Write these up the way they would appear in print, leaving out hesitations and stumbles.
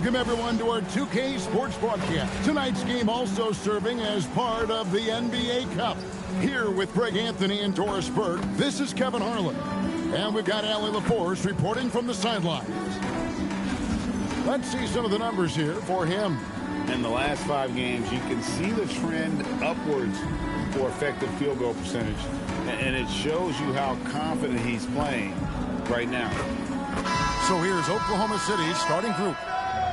Welcome, everyone, to our 2K Sports broadcast. Tonight's game also serving as part of the NBA Cup. Here with Greg Anthony and Doris Burke, this is Kevin Harlan. And we've got Allie LaForce reporting from the sidelines. Let's see some of the numbers here for him. In the last 5 games, you can see the trend upwards for effective field goal percentage. And it shows you how confident he's playing right now. So here's Oklahoma City's starting group.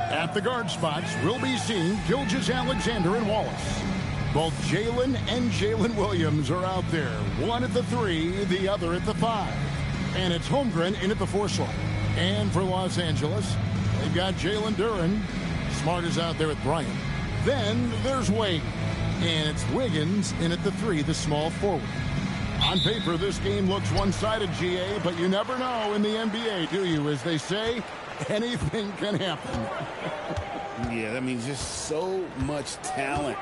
At the guard spots, we'll be seeing Gilgeous-Alexander and Wallace. Both Jalen and Jalen Williams are out there. One at the 3, the other at the 5. And it's Holmgren in at the 4 slot. And for Los Angeles, they've got Jalen Duren. Smart is out there with Bryant. Then there's Wade. And it's Wiggins in at the 3, the small forward. On paper, this game looks one-sided, GA, but you never know in the NBA, do you? As they say, anything can happen. Yeah, that means just so much talent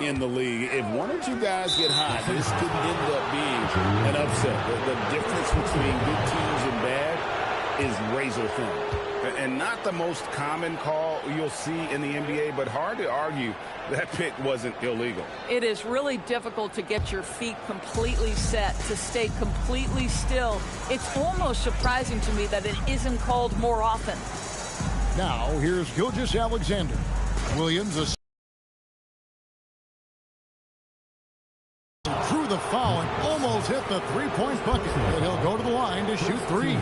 in the league. If one or two guys get hot, this could end up being an upset. The difference between good teams and bad is razor thin. And not the most common call you'll see in the NBA, but hard to argue that pick wasn't illegal. It is really difficult to get your feet completely set, to stay completely still. It's almost surprising to me that it isn't called more often. Now, here's Gilgeous-Alexander. Williams threw the foul and almost hit the three-point bucket. And he'll go to the line to shoot 3.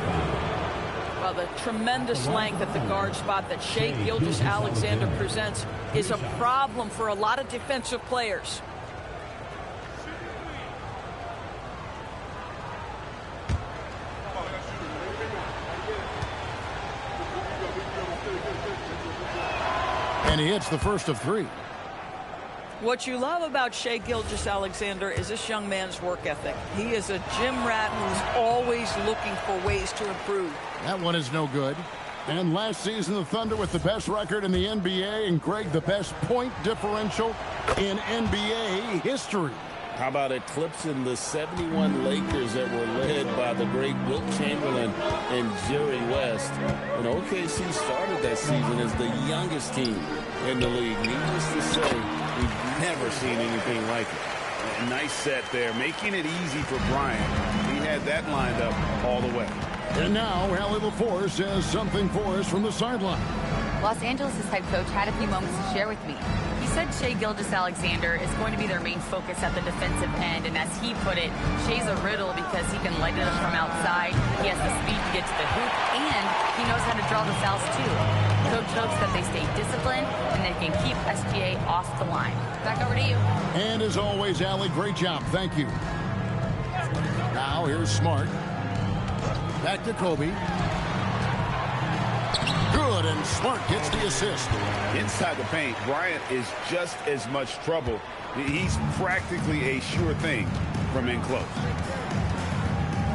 Well, the tremendous length at the guard spot that Shai Gilgeous-Alexander presents is a problem for a lot of defensive players. And he hits the first of 3. What you love about Shai Gilgeous-Alexander is this young man's work ethic. He is a gym rat who's always looking for ways to improve. That one is no good. And last season, the Thunder with the best record in the NBA, and Greg, the best point differential in NBA history. How about eclipsing the 71 Lakers that were led by the great Wilt Chamberlain and Jerry West? And OKC started that season as the youngest team in the league. Needless to say, we've never seen anything like it. A nice set there, making it easy for Bryant. He had that lined up all the way. And now, Allie LaForce has something for us from the sideline. Los Angeles' head coach had a few moments to share with me. He said Shai Gilgeous-Alexander is going to be their main focus at the defensive end, and as he put it, Shai's a riddle because he can light it up from outside, he has the speed to get to the hoop, and he knows how to draw the fouls too. Coach hopes that they stay disciplined and they can keep SGA off the line. Back over to you. And as always, Allie, great job. Thank you. Now here's Smart. Back to Kobe. Good, and Smart gets the assist. Inside the paint, Bryant is just as much trouble. He's practically a sure thing from in close.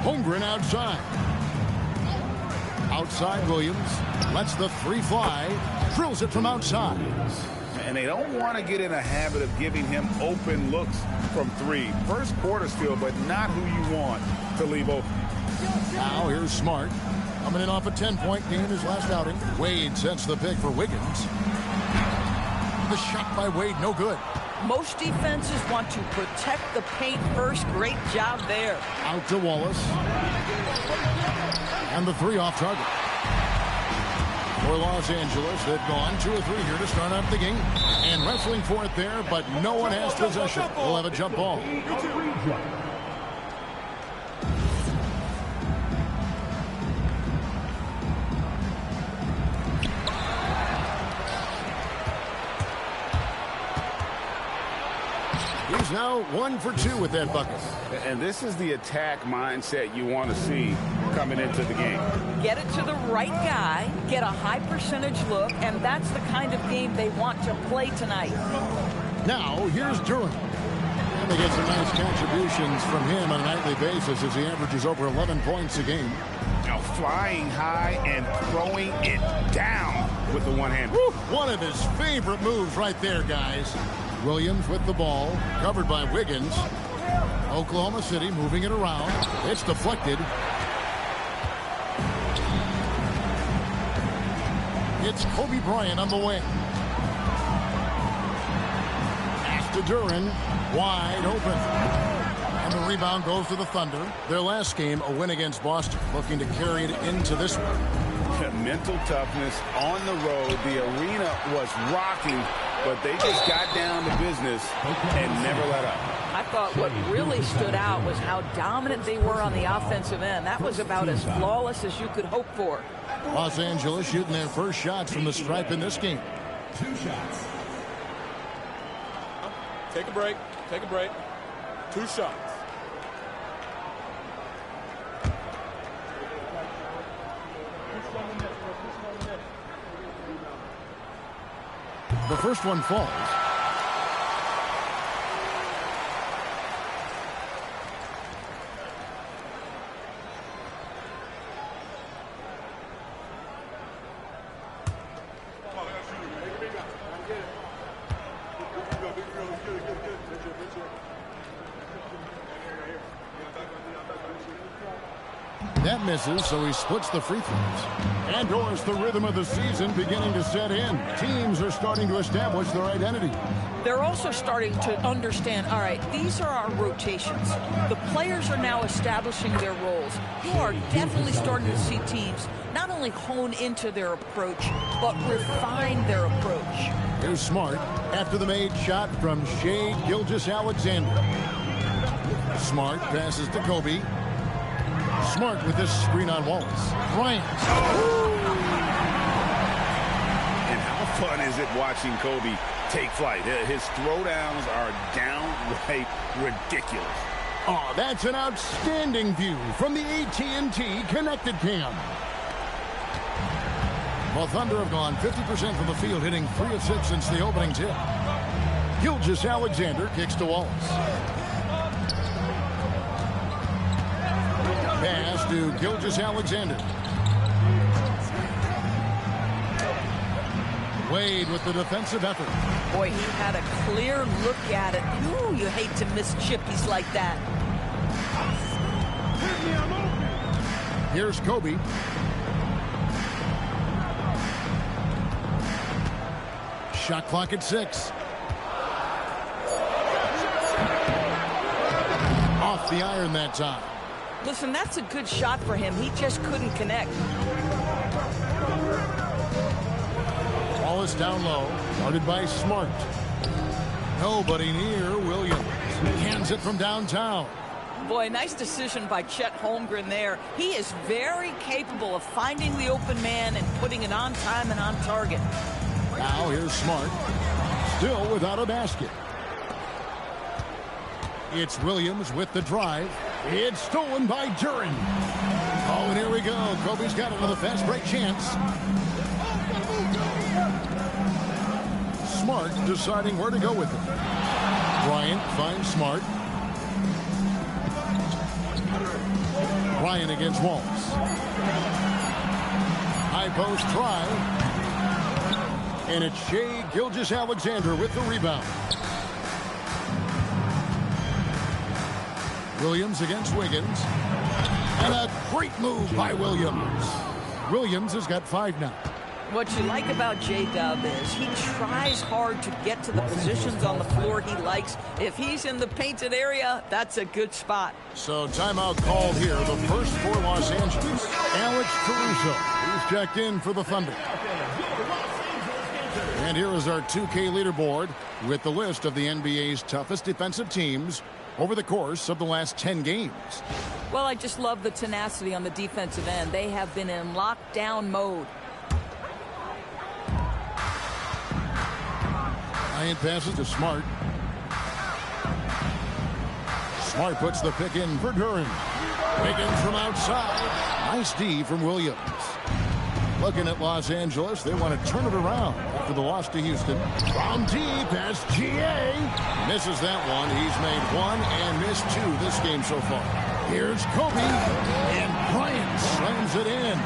Holmgren outside. Outside Williams. Lets the 3 fly. Drills it from outside. And they don't want to get in a habit of giving him open looks from 3. First quarter still, but not who you want to leave open. Now here's Smart. Coming in off a 10-point game his last outing. Wade sets the pick for Wiggins. The shot by Wade, no good. Most defenses want to protect the paint first. Great job there. Out to Wallace. And the 3 off target. For Los Angeles, they've gone 2 or 3 here to start out the game. And wrestling for it there, but no one has possession. We'll have a jump ball. He's now 1 for 2 with that bucket. And this is the attack mindset you want to see coming into the game. Get it to the right guy, get a high percentage look, and that's the kind of game they want to play tonight. Now, here's Duren. And they get some nice contributions from him on a nightly basis as he averages over 11 points a game. Now flying high and throwing it down with the one hand. One of his favorite moves right there, guys. Williams with the ball, covered by Wiggins. Oklahoma City moving it around. It's deflected. It's Kobe Bryant on the wing. Pass to Duren. Wide open. And the rebound goes to the Thunder. Their last game, a win against Boston, looking to carry it into this one. Mental toughness on the road. The arena was rocking, but they just got down to business and never let up. I thought what really stood out was how dominant they were on the offensive end. That was about as flawless as you could hope for. Los Angeles shooting their first shots from the stripe in this game. 2 shots. Take a break. Take a break. 2 shots. The first one falls. That misses, so he splits the free throws. And Doris, the rhythm of the season beginning to set in. Teams are starting to establish their identity. They're also starting to understand, all right, these are our rotations. The players are now establishing their roles. You are definitely starting to see teams not only hone into their approach, but refine their approach. Here's Smart after the made shot from Shai Gilgeous-Alexander. Smart passes to Kobe. Smart with this screen on Wallace. Bryant. And how fun is it watching Kobe take flight? His throwdowns are downright ridiculous. Oh, that's an outstanding view from the AT&T Connected Cam. Well, Thunder have gone 50% from the field, hitting 3 of 6 since the opening tip. Gilgeous-Alexander kicks to Wallace. Pass to Gilgeous-Alexander. Wade with the defensive effort. Boy, he had a clear look at it. Ooh, you hate to miss chippies like that. Here's Kobe. Shot clock at 6. Off the iron that time. Listen, that's a good shot for him. He just couldn't connect. Wallace down low, guarded by Smart. Nobody near Williams. Hands it from downtown. Boy, nice decision by Chet Holmgren there. He is very capable of finding the open man and putting it on time and on target. Now here's Smart. Still without a basket. It's Williams with the drive. It's stolen by Duren. Oh, and here we go. Kobe's got another fast break chance. Smart deciding where to go with it. Bryant finds Smart. Bryant against Wallace. High post try. And it's Shai Gilgeous-Alexander with the rebound. Williams against Wiggins. And a great move by Williams. Williams has got 5 now. What you like about J-Dub is he tries hard to get to the positions on the floor he likes. If he's in the painted area, that's a good spot. So timeout called here. The first for Los Angeles. Alex Caruso, who's checked in for the Thunder. And here is our 2K leaderboard with the list of the NBA's toughest defensive teams over the course of the last 10 games. Well, I just love the tenacity on the defensive end. They have been in lockdown mode. Bryant passes to Smart. Smart puts the pick in for Duren. Wiggins from outside. Nice D from Williams. Looking at Los Angeles, they want to turn it around after the loss to Houston. From deep, as GA. Misses that one. He's made 1 and missed 2 this game so far. Here's Kobe, and Bryant slams it in.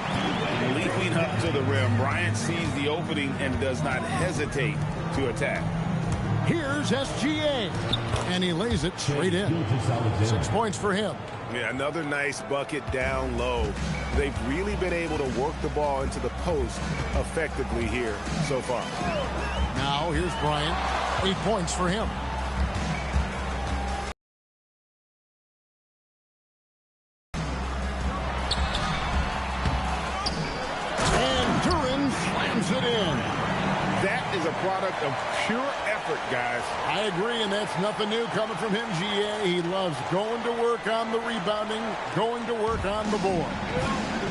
Leaping up to the rim, Bryant sees the opening and does not hesitate to attack. Here's SGA. And he lays it straight in. 6 points for him. Yeah, another nice bucket down low. They've really been able to work the ball into the post effectively here so far. Now here's Bryant. 8 points for him. And Duren slams it in. That is a product of pure effort, guys. I agree, and that's nothing new coming from him, GA. He loves going to work on the rebounding, going to work on the board.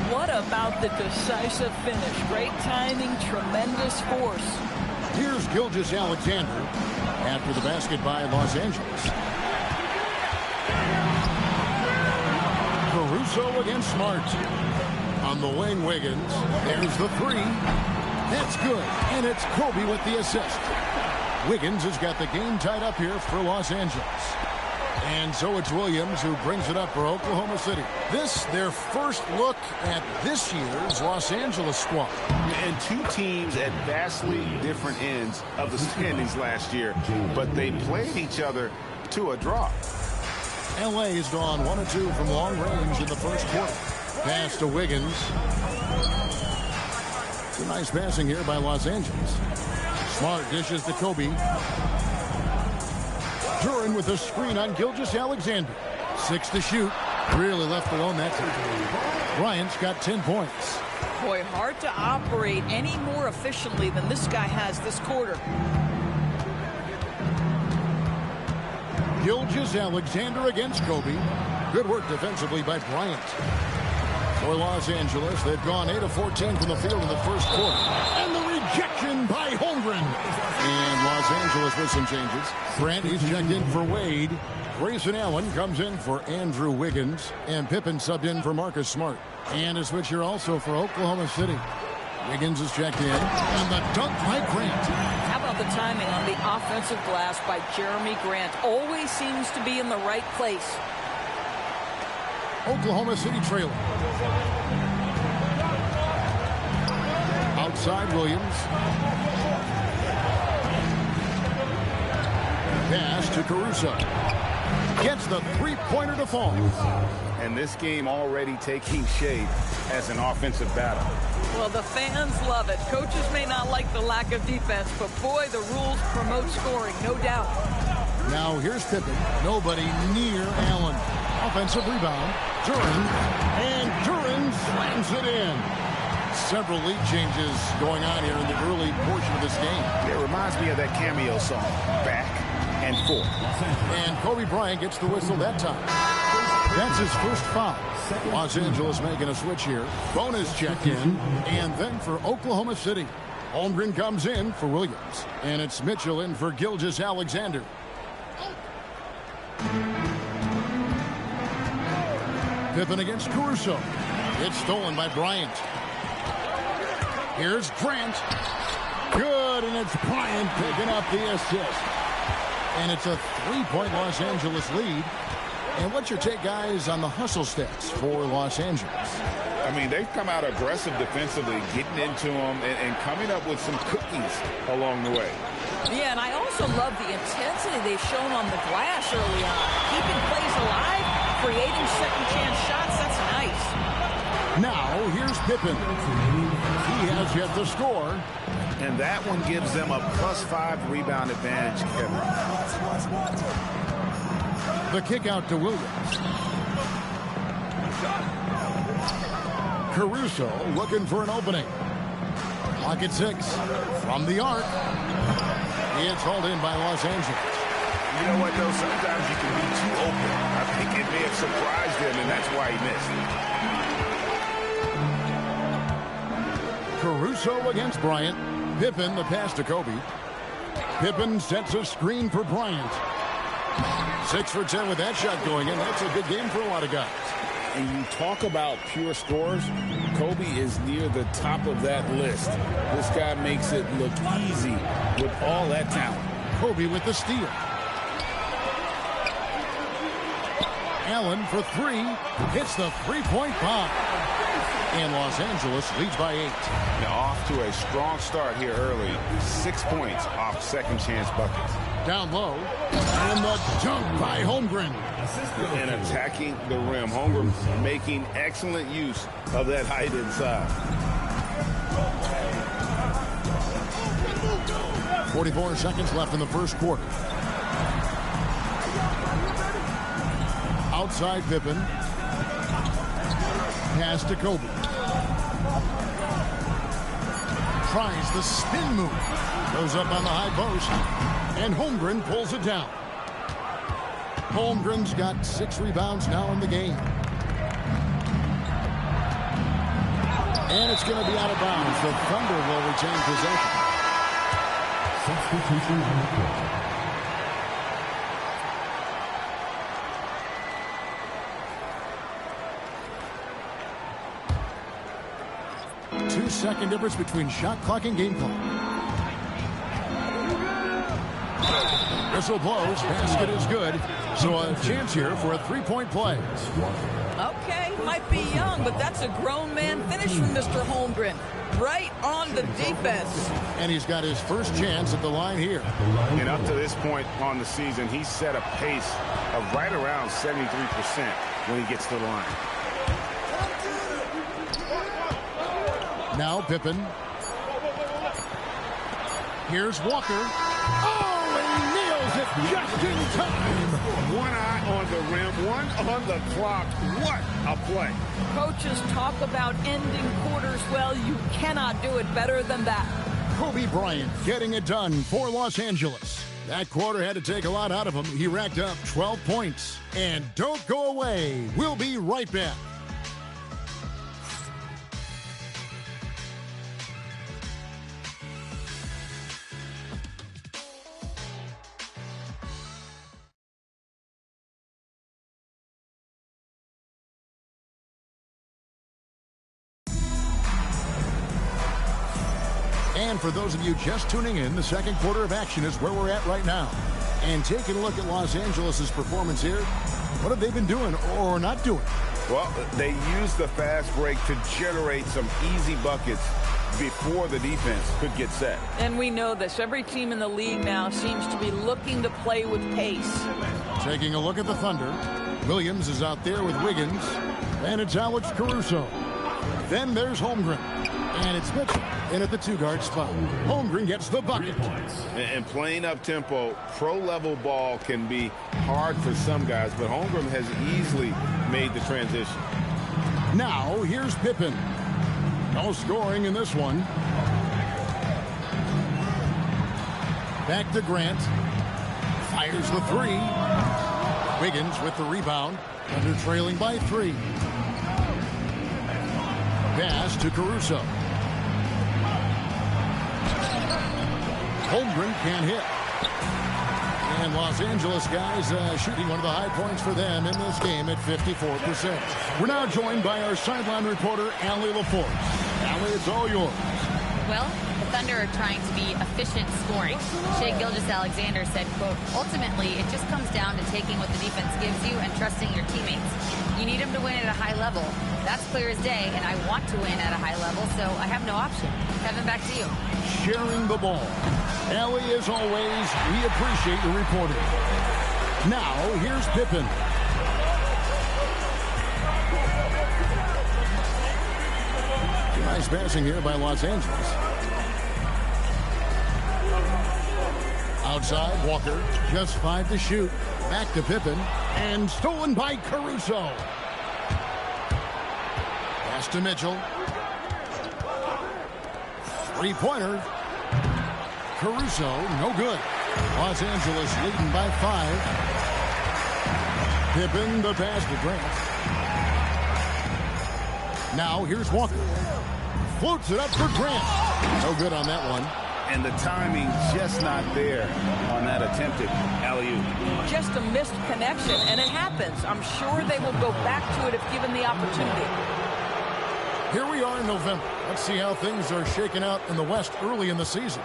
What about the decisive finish? Great timing, tremendous force. Here's Gilgeous-Alexander after the basket by Los Angeles. Caruso against Smart. On the wing, Wiggins. There's the three. That's good, and it's Kobe with the assist. Wiggins has got the game tied up here for Los Angeles. And so it's Williams who brings it up for Oklahoma City. This, their first look at this year's Los Angeles squad. And two teams at vastly different ends of the standings last year, but they played each other to a draw. L.A. has gone 1 of 2 from long range in the first quarter. Pass to Wiggins. Nice passing here by Los Angeles. Smart dishes to Kobe. Duren with a screen on Gilgeous-Alexander. 6 to shoot. Really left alone that time. Bryant's got 10 points. Boy, hard to operate any more efficiently than this guy has this quarter. Gilgeous-Alexander against Kobe. Good work defensively by Bryant. For Los Angeles, they've gone 8 of 14 from the field in the first quarter. And the rejection by Holmgren. And Los Angeles with some changes. Grant, he's checked in for Wade. Grayson Allen comes in for Andrew Wiggins. And Pippen subbed in for Marcus Smart. And a switch here also for Oklahoma City. Wiggins is checked in. And the dunk by Grant. How about the timing on the offensive glass by Jeremy Grant? Always seems to be in the right place. Oklahoma City trailing. Outside Williams. Pass to Caruso. Gets the three-pointer to fall. And this game already taking shape as an offensive battle. Well, the fans love it. Coaches may not like the lack of defense, but boy, the rules promote scoring, no doubt. Now here's Pippen. Nobody near Allen. Offensive rebound. Duren. And Duren slams it in. Several lead changes going on here in the early portion of this game. It reminds me of that cameo song, Back and Forth. And Kobe Bryant gets the whistle that time. That's his first foul. Los Angeles making a switch here. Bonus checked in. And then for Oklahoma City. Holmgren comes in for Williams. And it's Mitchell in for Gilgeous-Alexander. Pippen against Caruso. It's stolen by Bryant. Here's Grant. Good, and it's Bryant picking up the assist. And it's a three-point Los Angeles lead. And what's your take, guys, on the hustle stats for Los Angeles? I mean, they've come out aggressive defensively, getting into them and coming up with some cookies along the way. Yeah, and I also love the intensity they've shown on the glass early on. Keeping plays alive, creating second-chance shots, that's nice. Now, here's Pippen. He has yet to score. And that one gives them a +5 rebound advantage, Kevin. The kick out to Williams. Caruso looking for an opening. Clock at 6. From the arc. It's hauled in by Los Angeles. You know what, though? Sometimes you can be too open. I think it may have surprised him, and that's why he missed. Caruso against Bryant. Pippen, the pass to Kobe. Pippen sets a screen for Bryant. 6 for 10 with that shot going in. That's a good game for a lot of guys. And you talk about pure scores, Kobe is near the top of that list. This guy makes it look easy with all that talent. Kobe with the steal. Allen for 3. Hits the three-point bomb. And Los Angeles leads by 8. Now off to a strong start here early. 6 points off second chance buckets. Down low. And the dunk by Holmgren. And attacking the rim. Holmgren making excellent use of that height inside. 44 seconds left in the first quarter. Outside Pippen. Pass to Kobe. Tries the spin move. Goes up on the high post. And Holmgren pulls it down. Holmgren's got 6 rebounds now in the game. And it's going to be out of bounds. The Thunder will retain possession. Substitution on the court. Two-second difference between shot clock and game clock. Whistle blows. Basket is good. So a chance here for a three-point play. Okay, might be young, but that's a grown man finish from Mr. Holmgren. Right on the defense. And he's got his first chance at the line here. And up to this point on the season, he's set a pace of right around 73% when he gets to the line. Now Pippen. Here's Walker. Oh, and he nails it just in time. One eye on the rim, one on the clock. What a play. Coaches talk about ending quarters. Well, you cannot do it better than that. Kobe Bryant getting it done for Los Angeles. That quarter had to take a lot out of him. He racked up 12 points. And don't go away. We'll be right back. And for those of you just tuning in, the second quarter of action is where we're at right now. And taking a look at Los Angeles' performance here, what have they been doing or not doing? Well, they used the fast break to generate some easy buckets before the defense could get set. And we know this. Every team in the league now seems to be looking to play with pace. Taking a look at the Thunder. Williams is out there with Wiggins. And it's Alex Caruso. Then there's Holmgren. And it's Mitchell in at the two-guard spot. Holmgren gets the bucket. And playing up-tempo, pro-level ball can be hard for some guys, but Holmgren has easily made the transition. Now, here's Pippen. No scoring in this one. Back to Grant. Fires the three. Wiggins with the rebound. Under trailing by 3. Pass to Caruso. Holmgren can't hit. And Los Angeles guys shooting one of the high points for them in this game at 54%. We're now joined by our sideline reporter, Allie LaForce. Allie, it's all yours. Well, the Thunder are trying to be efficient scoring. Shai Gilgeous-Alexander said, quote, ultimately, it just comes down to taking what the defense gives you and trusting your teammates. You need them to win at a high level. That's clear as day, and I want to win at a high level, so I have no option. Kevin, back to you. Sharing the ball. Allie, as always, we appreciate your reporting. Now, here's Pippen. Nice passing here by Los Angeles. Outside, Walker, just 5 to shoot. Back to Pippen, and stolen by Caruso. Pass to Mitchell. Three-pointer. Caruso, no good. Los Angeles leading by 5. Pippen, the pass to Grant. Now, here's Walker. Floats it up for Grant. No good on that one. And the timing just not there on that attempted alley-oop. Just a missed connection, and it happens. I'm sure they will go back to it if given the opportunity. Here we are in November. Let's see how things are shaking out in the West early in the season.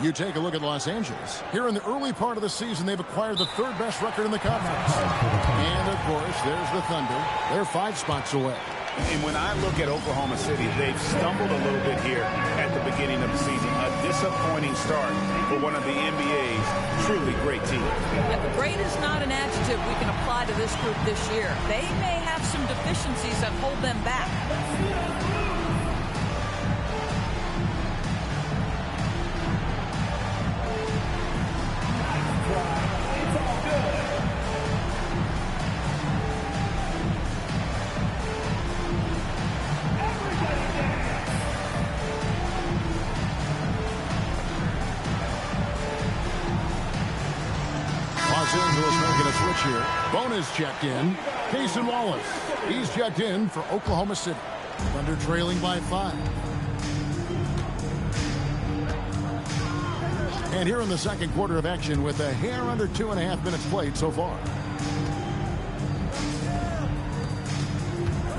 You take a look at Los Angeles. Here in the early part of the season, they've acquired the 3rd best record in the conference. And, of course, there's the Thunder. They're 5 spots away. And when I look at Oklahoma City, they've stumbled a little bit here at the beginning of the season. A disappointing start for one of the NBA's truly great team. Yeah, great is not an adjective we can apply to this group this year. They may have some deficiencies that hold them back. Los Angeles making a switch here. Bonus checked in. Cason Wallace. He's checked in for Oklahoma City. Thunder trailing by 5. And here in the second quarter of action with a hair under 2.5 minutes played so far.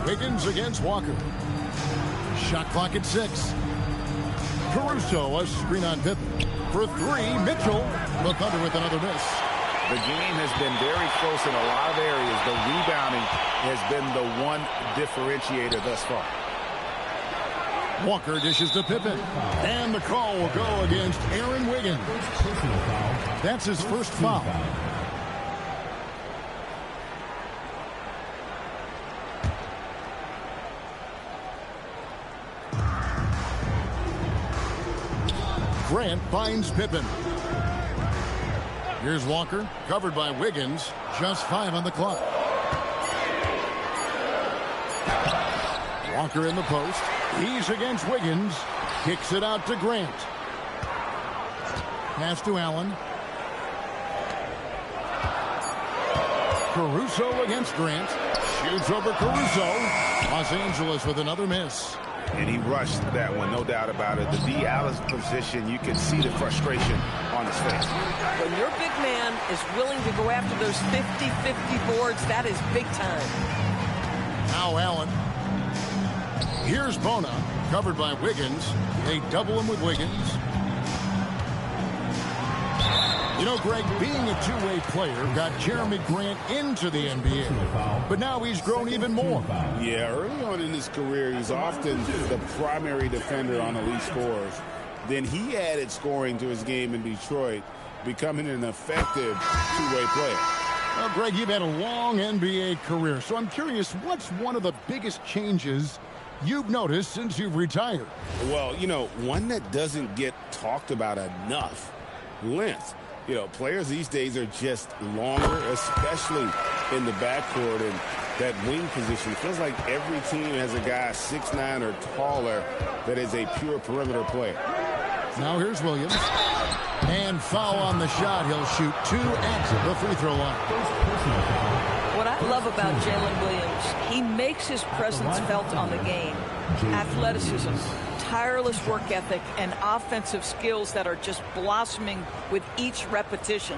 Wiggins against Walker. Shot clock at 6. Caruso, a screen on Pippen. For 3, Mitchell. The Thunder with another miss. The game has been very close in a lot of areas. The rebounding has been the one differentiator thus far. Walker dishes to Pippen. And the call will go against Aaron Wiggins. That's his first foul. Grant finds Pippen. Here's Walker, covered by Wiggins. Just 5 on the clock. Walker in the post. He's against Wiggins. Kicks it out to Grant. Pass to Allen. Caruso against Grant. Shoots over Caruso. Los Angeles with another miss. And he rushed that one, no doubt about it. The D. Allen's position, you can see the frustration on his face. When your big man is willing to go after those 50-50 boards, that is big time. Now Allen. Here's Bona, covered by Wiggins. They double him with Wiggins. You know, Greg, being a two-way player got Jeremy Grant into the NBA. But now he's grown even more. Yeah, early on in his career, he's often the primary defender on elite scorers. Then he added scoring to his game in Detroit, becoming an effective two-way player. Well, Greg, you've had a long NBA career, so I'm curious, what's one of the biggest changes you've noticed since you've retired? Well, you know, one that doesn't get talked about enough, length. You know, players these days are just longer, especially in the backcourt, and that wing position. It feels like every team has a guy 6'9" or taller that is a pure perimeter player. Now here's Williams. And foul on the shot. He'll shoot 2 at the free throw line. What I love about Jalen Williams, he makes his presence felt on the game. Athleticism, tireless work ethic, and offensive skills that are just blossoming with each repetition.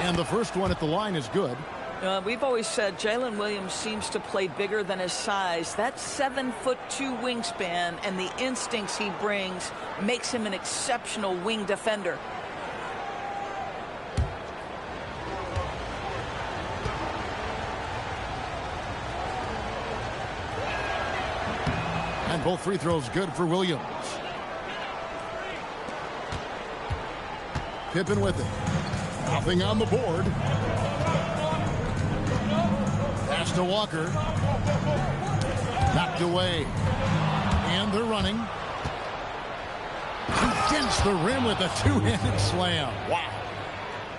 And the first one at the line is good. We've always said Jalen Williams seems to play bigger than his size. That 7'2" wingspan and the instincts he brings makes him an exceptional wing defender. And both free throws good for Williams. Pippen with it. Nothing on the board. Pass to Walker. Knocked away. And they're running. Against the rim with a two-handed slam. Wow.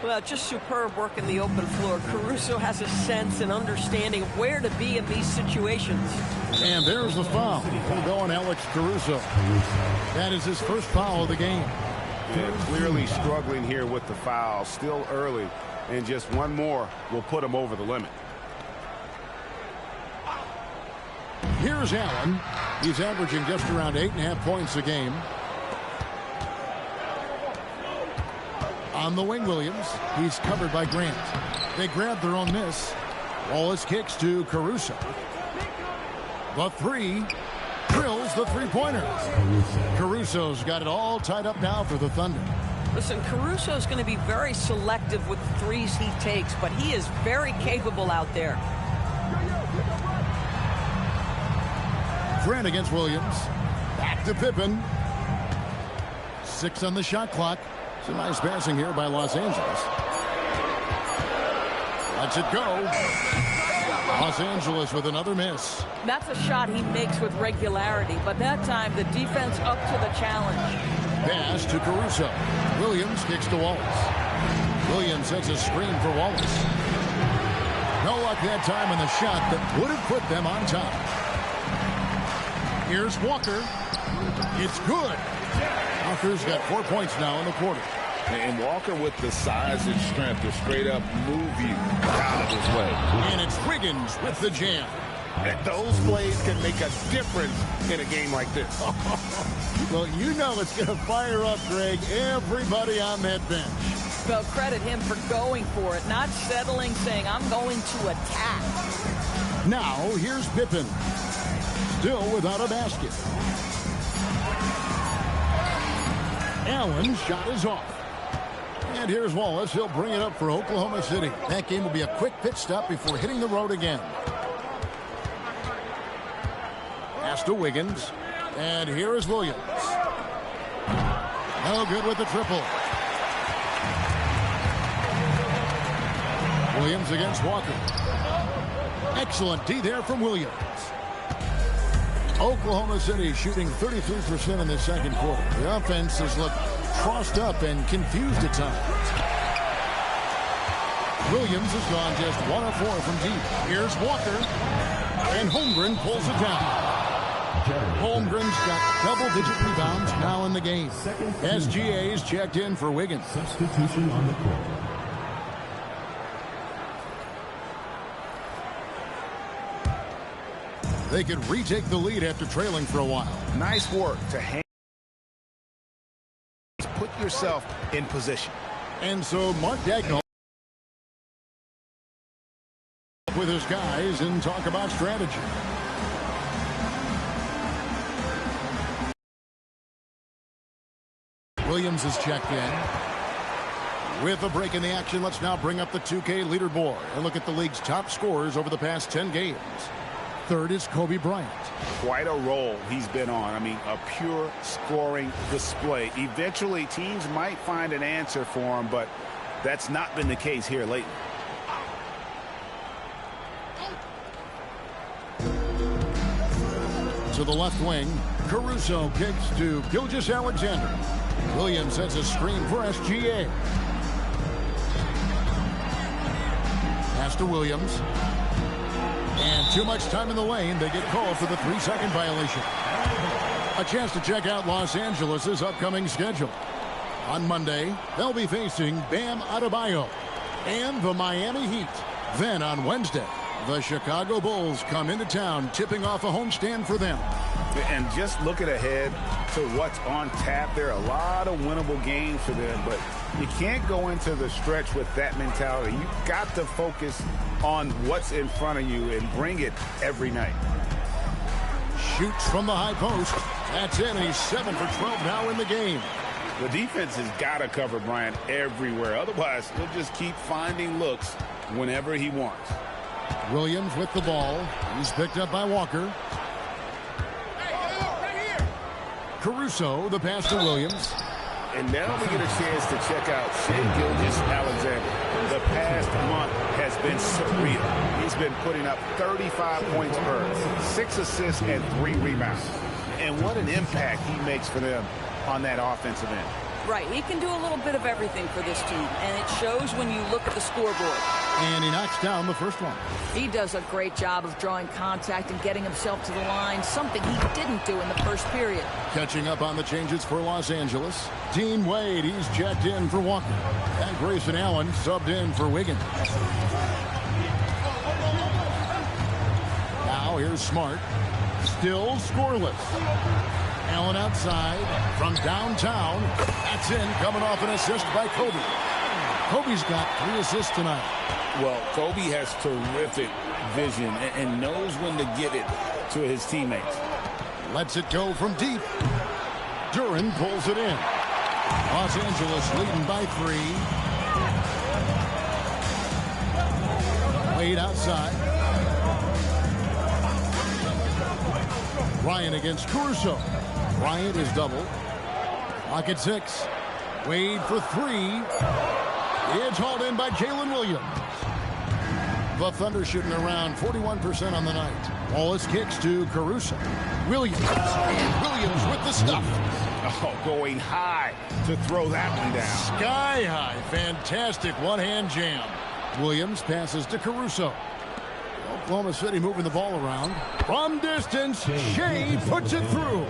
Well, just superb work in the open floor. Caruso has a sense and understanding of where to be in these situations. And there's the foul. We'll go on Alex Caruso. That is his first foul of the game. Yeah, clearly struggling here with the foul. Still early. And just one more will put him over the limit. Here's Allen. He's averaging just around 8.5 points a game. On the wing, Williams. He's covered by Grant. They grab their own miss. Wallace kicks to Caruso. The three. Drills the three-pointer. Caruso's got it all tied up now for the Thunder. Listen, Caruso's going to be very selective with the threes he takes, but he is very capable out there. Grant against Williams. Back to Pippen. 6 on the shot clock. Some nice passing here by Los Angeles. Lets it go. Los Angeles with another miss. That's a shot he makes with regularity, but that time the defense up to the challenge. Pass to Caruso. Williams kicks to Wallace. Williams sets a screen for Wallace. No luck that time on the shot that would have put them on top. Here's Walker. It's good. Walker's got 4 points now in the quarter. And Walker with the size and strength to straight up move you out of his way. And it's Wiggins with the jam. And those plays can make a difference in a game like this. Well, you know it's going to fire up, Greg, everybody on that bench. Well, credit him for going for it, not settling, saying, I'm going to attack. Now, here's Pippen. Still without a basket. Allen's shot is off. And here's Wallace. He'll bring it up for Oklahoma City. That game will be a quick pit stop before hitting the road again. Pass to Wiggins. And here is Williams. No good with the triple. Williams against Walker. Excellent D there from Williams. Oklahoma City shooting 33% in the second quarter. The offense has looked crossed up and confused at times. Williams has gone just 1 of 4 from deep. Here's Walker. And Holmgren pulls it down. Holmgren's got double-digit rebounds now in the game. SGA's checked in for Wiggins. Substitution on the court. They could retake the lead after trailing for a while. Nice work to put yourself in position. And so Mark Dagnall with his guys and talk about strategy. Williams is checked in. With a break in the action, let's now bring up the 2K leaderboard and look at the league's top scorers over the past 10 games. Third is Kobe Bryant. Quite a role he's been on. I mean, a pure scoring display. Eventually, teams might find an answer for him, but that's not been the case here lately. To the left wing, Caruso kicks to Gilgeous-Alexander. Williams sets a screen for SGA. Pass to Williams. And too much time in the lane. They get called for the 3-second violation. A chance to check out Los Angeles' upcoming schedule. On Monday, they'll be facing Bam Adebayo and the Miami Heat. Then on Wednesday, the Chicago Bulls come into town, tipping off a homestand for them. And just looking ahead to what's on tap, there are a lot of winnable games for them, but you can't go into the stretch with that mentality. You've got to focus on what's in front of you and bring it every night. Shoots from the high post. That's in. He's 7 for 12 now in the game. The defense has got to cover Bryant everywhere. Otherwise, he'll just keep finding looks whenever he wants. Williams with the ball. He's picked up by Walker. Caruso, the pass to Williams. And now we get a chance to check out Shai Gilgeous-Alexander. The past month has been surreal. He's been putting up 35 points per, 6 assists, and 3 rebounds. And what an impact he makes for them on that offensive end. Right, he can do a little bit of everything for this team, and it shows when you look at the scoreboard. And he knocks down the first one. He does a great job of drawing contact and getting himself to the line, something he didn't do in the first period. Catching up on the changes for Los Angeles. Dean Wade, he's checked in for Walker. And Grayson Allen subbed in for Wiggins. Now here's Smart. Still scoreless. Allen outside from downtown. That's in, coming off an assist by Kobe. Kobe's got 3 assists tonight. Well, Kobe has terrific vision and knows when to get it to his teammates. Lets it go from deep. Duren pulls it in. Los Angeles leading by 3. Wade outside. Bryant against Caruso. Bryant is double. Clock at 6. Wade for 3. It's hauled in by Jalen Williams. The Thunder shooting around 41% on the night. Wallace kicks to Caruso. Williams. And Williams with the stuff. Oh, going high to throw that one down. Sky high. Fantastic one-hand jam. Williams passes to Caruso. Oklahoma City moving the ball around. From distance, Shea puts it through.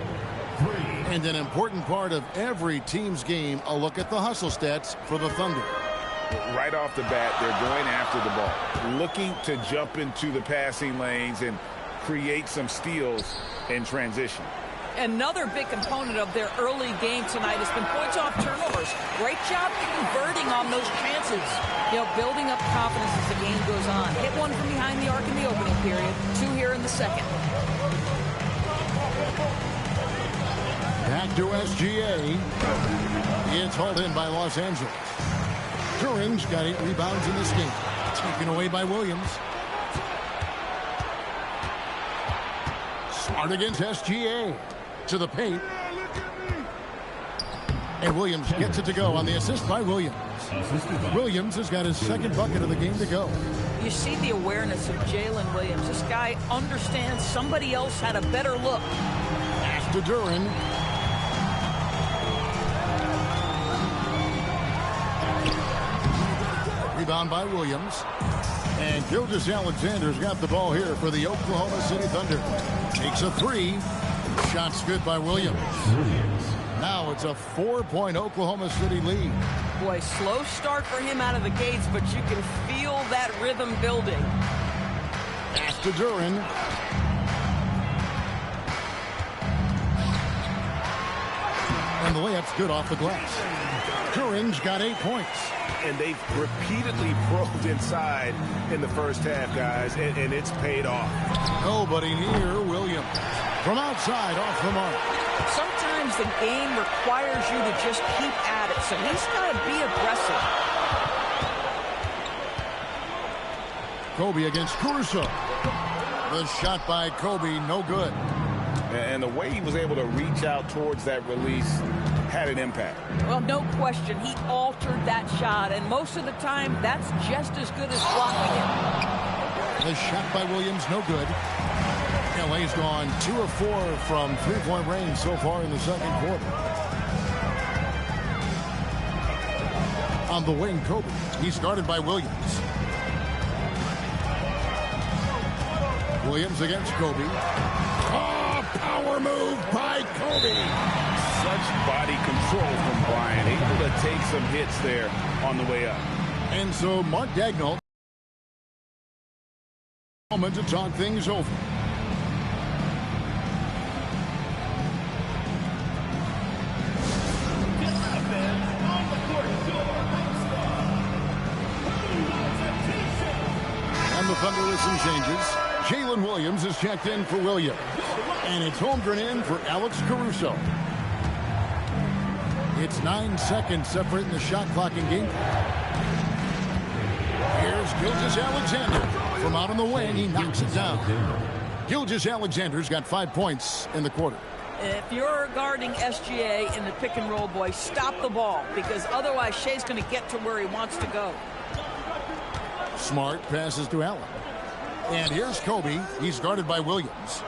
And an important part of every team's game, a look at the hustle stats for the Thunder. Right off the bat, they're going after the ball, looking to jump into the passing lanes and create some steals in transition. Another big component of their early game tonight has been points off turnovers. Great job converting on those chances. You know, building up confidence as the game goes on. Hit one from behind the arc in the opening period. 2 here in the second. Back to SGA. It's hauled in by Los Angeles. Duren's got 8 rebounds in this game. Taken away by Williams. Smart against SGA. To the paint. And Williams gets it to go on the assist by Williams. Williams has got his second bucket of the game to go. You see the awareness of Jalen Williams. This guy understands somebody else had a better look. Pass to Duren. Rebound by Williams. And Gilgeous-Alexander's got the ball here for the Oklahoma City Thunder. Takes a 3. Shot's good by Williams. Now it's a 4-point Oklahoma City lead. Boy, slow start for him out of the gates, but you can feel that rhythm building. Pass to Duren. And the layup's good off the glass. Duren's got 8 points. And they've repeatedly probed inside in the first half, guys, and it's paid off. Nobody near Williams. From outside, off the mark. Sometimes the game requires you to just keep at it, so he's got to be aggressive. Kobe against Caruso. The shot by Kobe, no good. And the way he was able to reach out towards that release had an impact. Well, no question. He altered that shot, and most of the time, that's just as good as blocking it. The shot by Williams, no good. LA's gone 2 of 4 from three-point range so far in the second quarter. On the wing, Kobe. He's guarded by Williams. Williams against Kobe. Oh, power move by Kobe. Such body control from Bryant. Able to take some hits there on the way up. And so Mark Daigneault. Moment to talk things over. And the Thunder with some changes. Jalen Williams is checked in for Williams. And it's Holmgren in for Alex Caruso. It's 9 seconds separating the shot clock in game. Here's Gilgeous-Alexander. From out on the wing, he knocks it down. Gilgeous-Alexander's got 5 points in the quarter. If you're guarding SGA in the pick and roll, boy, stop the ball, because otherwise Shea's going to get to where he wants to go. Smart passes to Allen. And here's Kobe. He's guarded by Williams.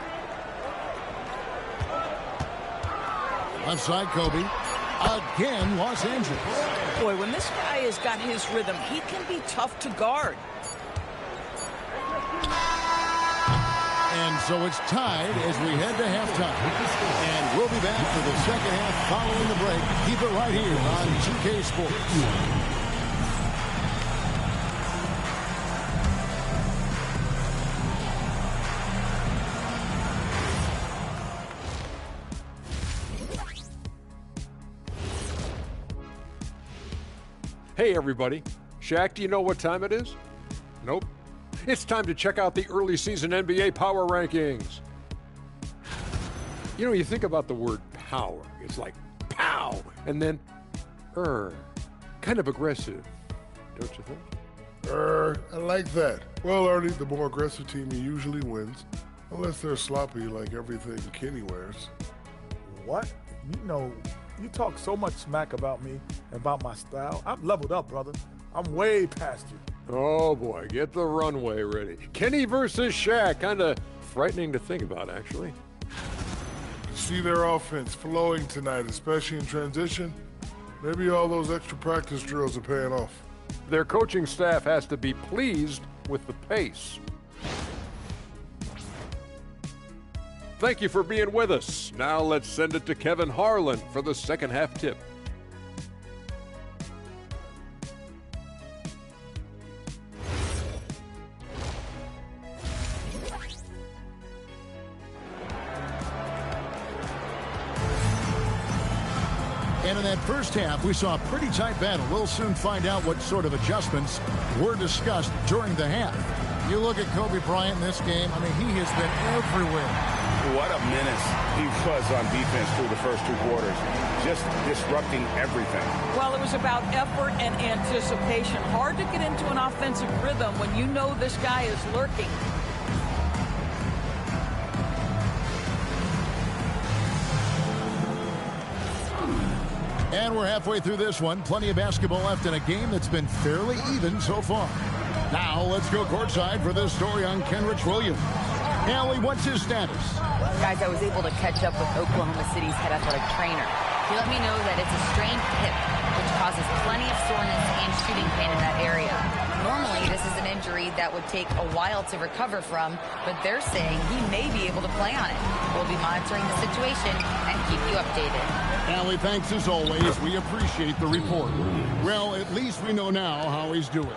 Left side, Kobe. Again, Los Angeles. Boy, when this guy has got his rhythm, he can be tough to guard. And so it's tied as we head to halftime. And we'll be back for the second half following the break. Keep it right here on 2K Sports. Hey everybody, Shaq, do you know what time it is? Nope. It's time to check out the early season NBA Power Rankings. You know, you think about the word power, it's like pow, and then kind of aggressive, don't you think? I like that. Well, Ernie, the more aggressive team usually wins. Unless they're sloppy like everything Kenny wears. What? You know, you talk so much smack about me and about my style. I'm leveled up, brother. I'm way past you. Oh, boy, get the runway ready. Kenny versus Shaq. Kind of frightening to think about, actually. See their offense flowing tonight, especially in transition. Maybe all those extra practice drills are paying off. Their coaching staff has to be pleased with the pace. Thank you for being with us. Now let's send it to Kevin Harlan for the second half tip. And in that first half, we saw a pretty tight battle. We'll soon find out what sort of adjustments were discussed during the half. You look at Kobe Bryant in this game, I mean, he has been everywhere. What a menace he was on defense through the first 2 quarters. Just disrupting everything. Well, it was about effort and anticipation. Hard to get into an offensive rhythm when you know this guy is lurking. And we're halfway through this one. Plenty of basketball left in a game that's been fairly even so far. Now let's go courtside for this story on Kenrich Williams. Allie, what's his status? Guys, I was able to catch up with Oklahoma City's head athletic trainer. He let me know that it's a strained hip, which causes plenty of soreness and shooting pain in that area. Normally, this is an injury that would take a while to recover from, but they're saying he may be able to play on it. We'll be monitoring the situation and keep you updated. Allie, thanks as always. We appreciate the report. Well, at least we know now how he's doing.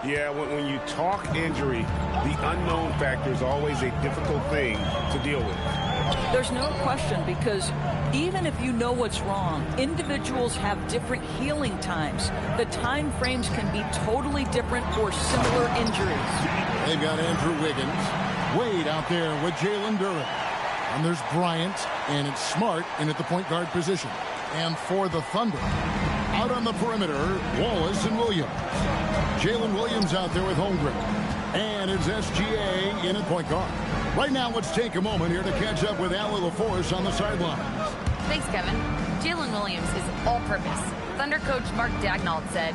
Yeah, when you talk injury, the unknown factor is always a difficult thing to deal with. There's no question, because even if you know what's wrong, individuals have different healing times. The time frames can be totally different for similar injuries. They've got Andrew Wiggins. Wade out there with Jalen Duren. And there's Bryant, and it's Smart in at the point guard position. And for the Thunder, out on the perimeter, Wallace and Williams. Jalen Williams out there with Holmgren. And it's SGA in at point guard. Right now, let's take a moment here to catch up with Allie LaForce on the sidelines. Thanks, Kevin. Jalen Williams is all-purpose. Thunder coach Mark Daigneault said,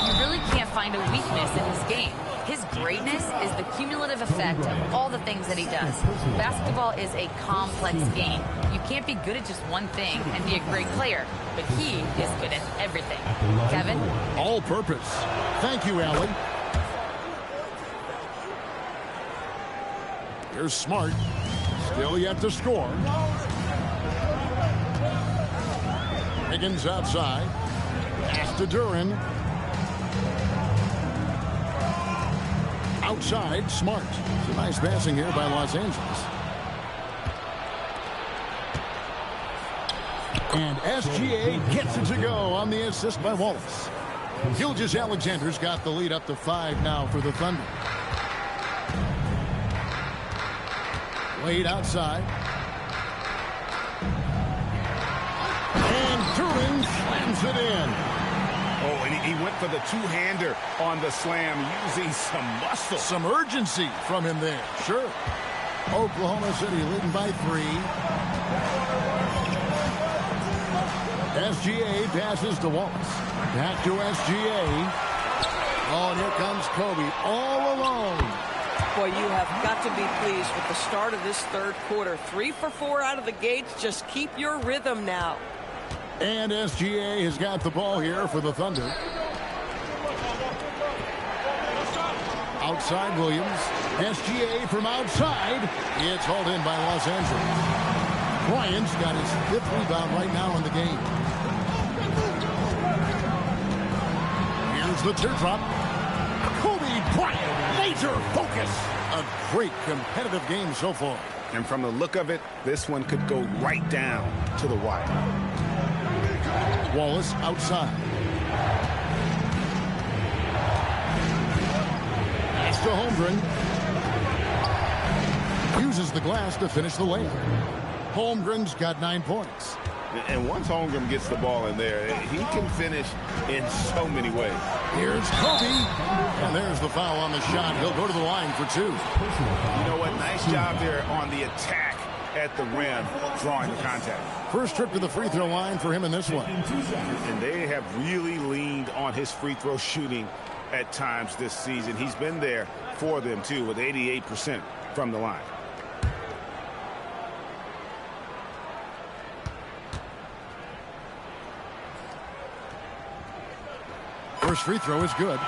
"You really can't find a weakness in his game. His greatness is the cumulative effect of all the things that he does. Basketball is a complex game. You can't be good at just one thing and be a great player, but he is good at everything." Kevin? All-purpose. Thank you, Allie. Here's Smart. Still yet to score. Higgins outside. Pass to Duren. Outside, Smart. Some nice passing here by Los Angeles. And SGA gets it to go on the assist by Wallace. Gilgeous-Alexander's got the lead up to 5 now for the Thunder. Wade outside. And Duren slams it in. Oh, and he went for the two-hander on the slam, using some muscle. Some urgency from him there. Sure. Oklahoma City leading by 3. SGA passes to Wallace. Back to SGA. Oh, and here comes Kobe all alone. Boy, you have got to be pleased with the start of this third quarter. 3 for 4 out of the gates. Just keep your rhythm now. And SGA has got the ball here for the Thunder. Outside Williams. SGA from outside. It's hauled in by Los Angeles. Bryant's got his 5th rebound right now in the game. Here's the teardrop. Kobe Bryant, laser focus. A great competitive game so far. And from the look of it, this one could go right down to the wire. Wallace outside. Pass to Holmgren. Uses the glass to finish the layup. Holmgren's got 9 points. And once Holmgren gets the ball in there, he can finish in so many ways. Here's Kobe. And there's the foul on the shot. He'll go to the line for 2. You know what? Nice Nice job there on the attack at the rim, drawing the contact. First trip to the free throw line for him in this one. And they have really leaned on his free throw shooting at times this season. He's been there for them, too, with 88% from the line. First free throw is good.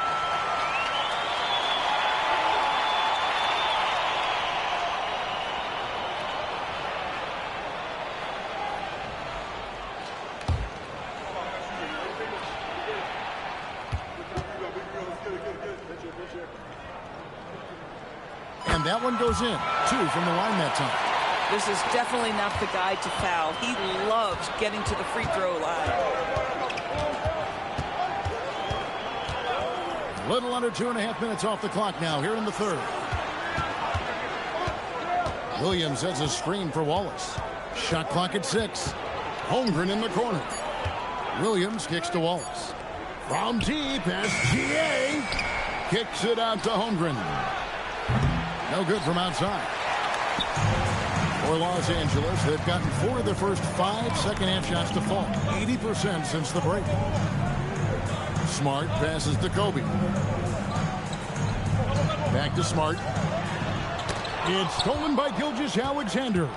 And that one goes in. 2 from the line that time. This is definitely not the guy to foul. He loves getting to the free throw line. Little under 2.5 minutes off the clock now here in the third. Williams has a screen for Wallace. Shot clock at 6. Holmgren in the corner. Williams kicks to Wallace. From deep, SGA kicks it out to Holmgren. No good from outside. For Los Angeles, they've gotten 4 of the first 5 second-half shots to fall. 80% since the break. Smart passes to Kobe. Back to Smart. It's stolen by Gilgeous-Alexander.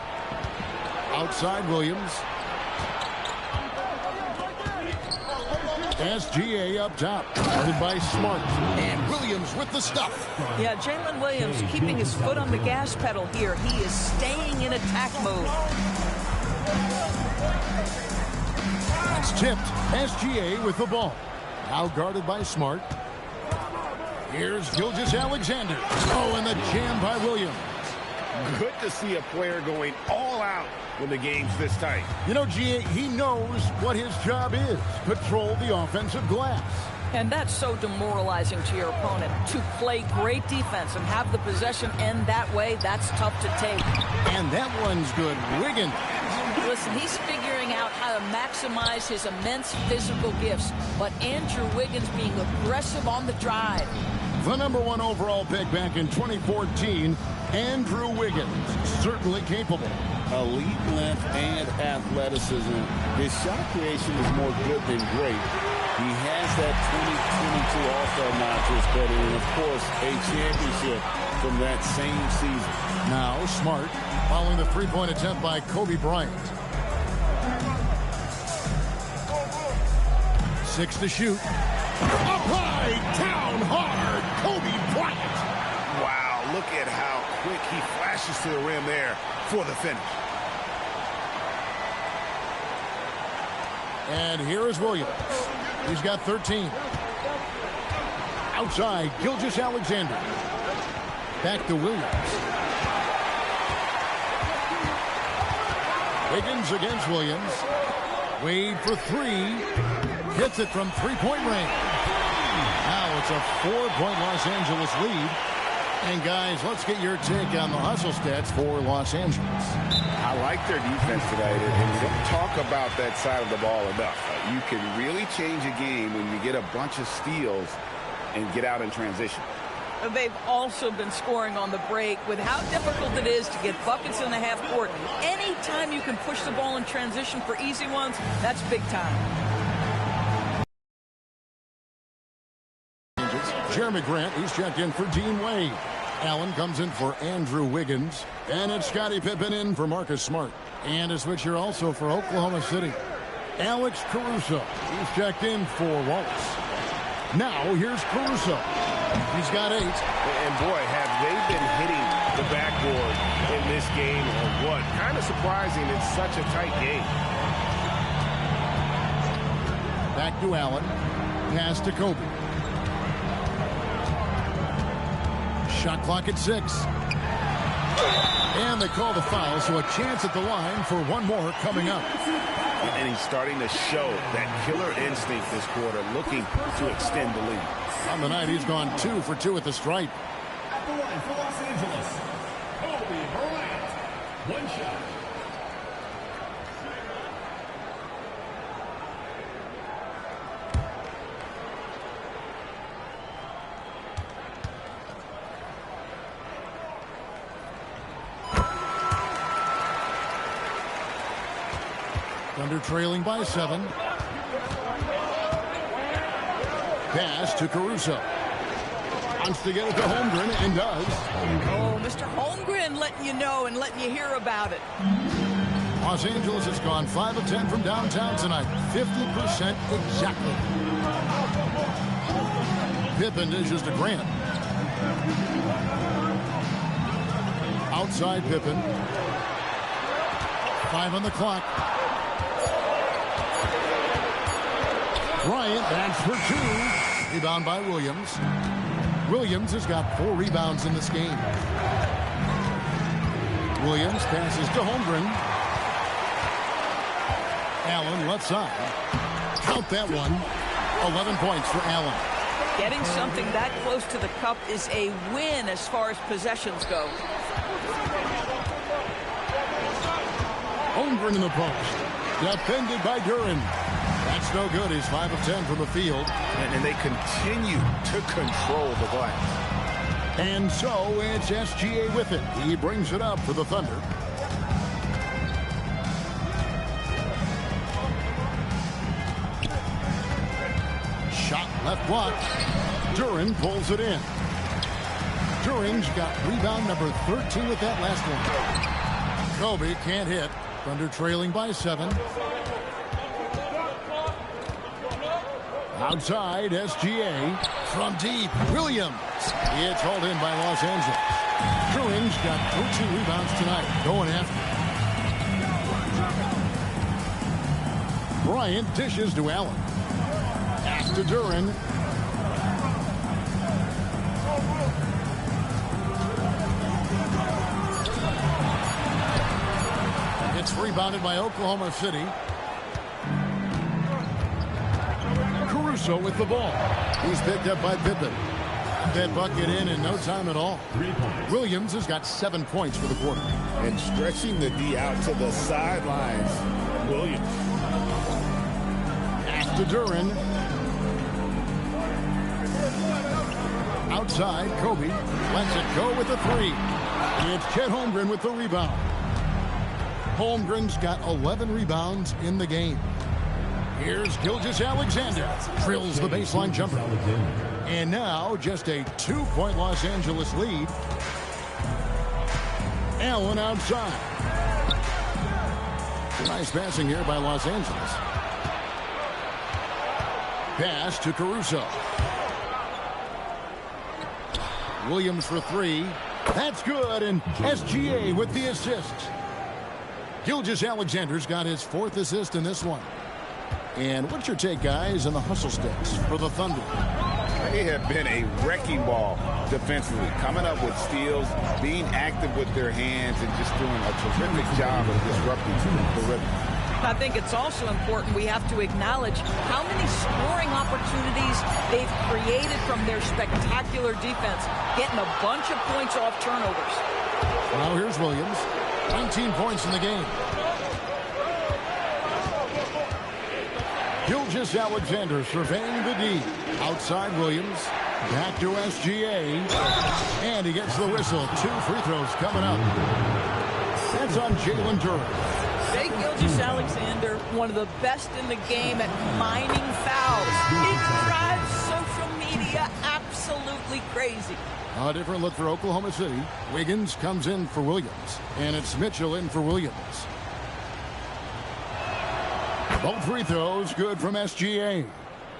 Outside Williams. SGA up top. Guarded by Smart. And Williams with the stuff. Yeah, Jalen Williams keeping his foot on the gas pedal here. He is staying in attack mode. It's tipped. SGA with the ball. Now guarded by Smart. Here's Gilgeous-Alexander. Oh, and the jam by Williams. Good to see a player going all out when the game's this tight. You know, GA, he knows what his job is. Patrol the offensive glass. And that's so demoralizing to your opponent. To play great defense and have the possession end that way, that's tough to take. And that one's good. Wiggins. Listen, he's figuring out how to maximize his immense physical gifts. But Andrew Wiggins being aggressive on the drive. The #1 overall pick back in 2014, Andrew Wiggins. Certainly capable. Elite length and athleticism. His shot creation is more good than great. He has that 2022 All-Star notches, but and of course, a championship from that same season. Now Smart following the three-point attempt by Kobe Bryant. 6 to shoot. Up high, down hard, Kobe Bryant. Wow, look at how quick he flashes to the rim there for the finish. And here is Williams. He's got 13. Outside, Gilgeous-Alexander. Back to Williams. Wiggins against Williams. Wade for 3. Hits it from three-point range. Now it's a 4-point Los Angeles lead. And guys, let's get your take on the hustle stats for Los Angeles. I like their defense tonight, and we don't talk about that side of the ball enough. You can really change a game when you get a bunch of steals and get out in transition. They've also been scoring on the break. With how difficult it is to get buckets in the half court, anytime you can push the ball in transition for easy ones, that's big time. Jeremy Grant, he's checked in for Dean Wade. Allen comes in for Andrew Wiggins. And it's Scottie Pippen in for Marcus Smart. And a switch here also for Oklahoma City. Alex Caruso, he's checked in for Wallace. Now here's Caruso. He's got 8. And boy, have they been hitting the backboard in this game or what? Kind of surprising it's such a tight game. Back to Allen. Pass to Kobe. Shot clock at 6. And they call the foul, so a chance at the line for one more coming up. And he's starting to show that killer instinct this quarter, looking to extend the lead. On the night, he's gone 2 for 2 at the stripe. At the line for Los Angeles, Kobe Bryant. 1 shot. Thunder trailing by 7. Pass to Caruso. Wants to get it to Holmgren and does. Oh, Mr. Holmgren letting you know and letting you hear about it. Los Angeles has gone 5 of 10 from downtown tonight. 50% exactly. Pippen dishes to Grant. Outside Pippen. 5 on the clock. Bryant, that's for 2. Rebound by Williams. Williams has got 4 rebounds in this game. Williams passes to Holmgren. Allen left side. Count that one. 11 points for Allen. Getting something that close to the cup is a win as far as possessions go. Holmgren in the post. Defended by Duren. That's no good. He's 5 of 10 from the field. And they continue to control the glass. And so it's SGA with it. He brings it up for the Thunder. Shot left block. Duren pulls it in. Duren's got rebound number 13 with that last one. Kobe can't hit. Thunder trailing by 7. Outside, SGA from deep. Williams. It's hauled in by Los Angeles. Duren's got 13 rebounds tonight. Going after. Bryant dishes to Allen. Pass to Duren. It's rebounded by Oklahoma City. Caruso with the ball. He's picked up by Pippen. That bucket in no time at all. Williams has got 7 points for the quarter. And stretching the D out to the sidelines. Williams. Pass to Duren. Outside, Kobe lets it go with the 3. It's Chet Holmgren with the rebound. Holmgren's got 11 rebounds in the game. Here's Gilgeous-Alexander. Drills the baseline jumper. And now just a 2-point Los Angeles lead. Allen outside. Nice passing here by Los Angeles. Pass to Caruso. Williams for 3. That's good, and SGA with the assist. Gilgeous-Alexander's got his 4th assist in this one. And what's your take, guys, on the hustle sticks for the Thunder? They have been a wrecking ball defensively, coming up with steals, being active with their hands, and just doing a terrific job of disrupting the rhythm. I think it's also important we have to acknowledge how many scoring opportunities they've created from their spectacular defense, getting a bunch of points off turnovers. Now here's Williams. 19 points in the game. Gilgeous-Alexander surveying the D. Outside Williams. Back to SGA. And he gets the whistle. 2 free throws coming up. That's on Jalen Duren. Jay Gilgeous-Alexander, one of the best in the game at mining fouls. He drives social media absolutely crazy. A different look for Oklahoma City. Wiggins comes in for Williams. And it's Mitchell in for Williams. Both free throws good from SGA.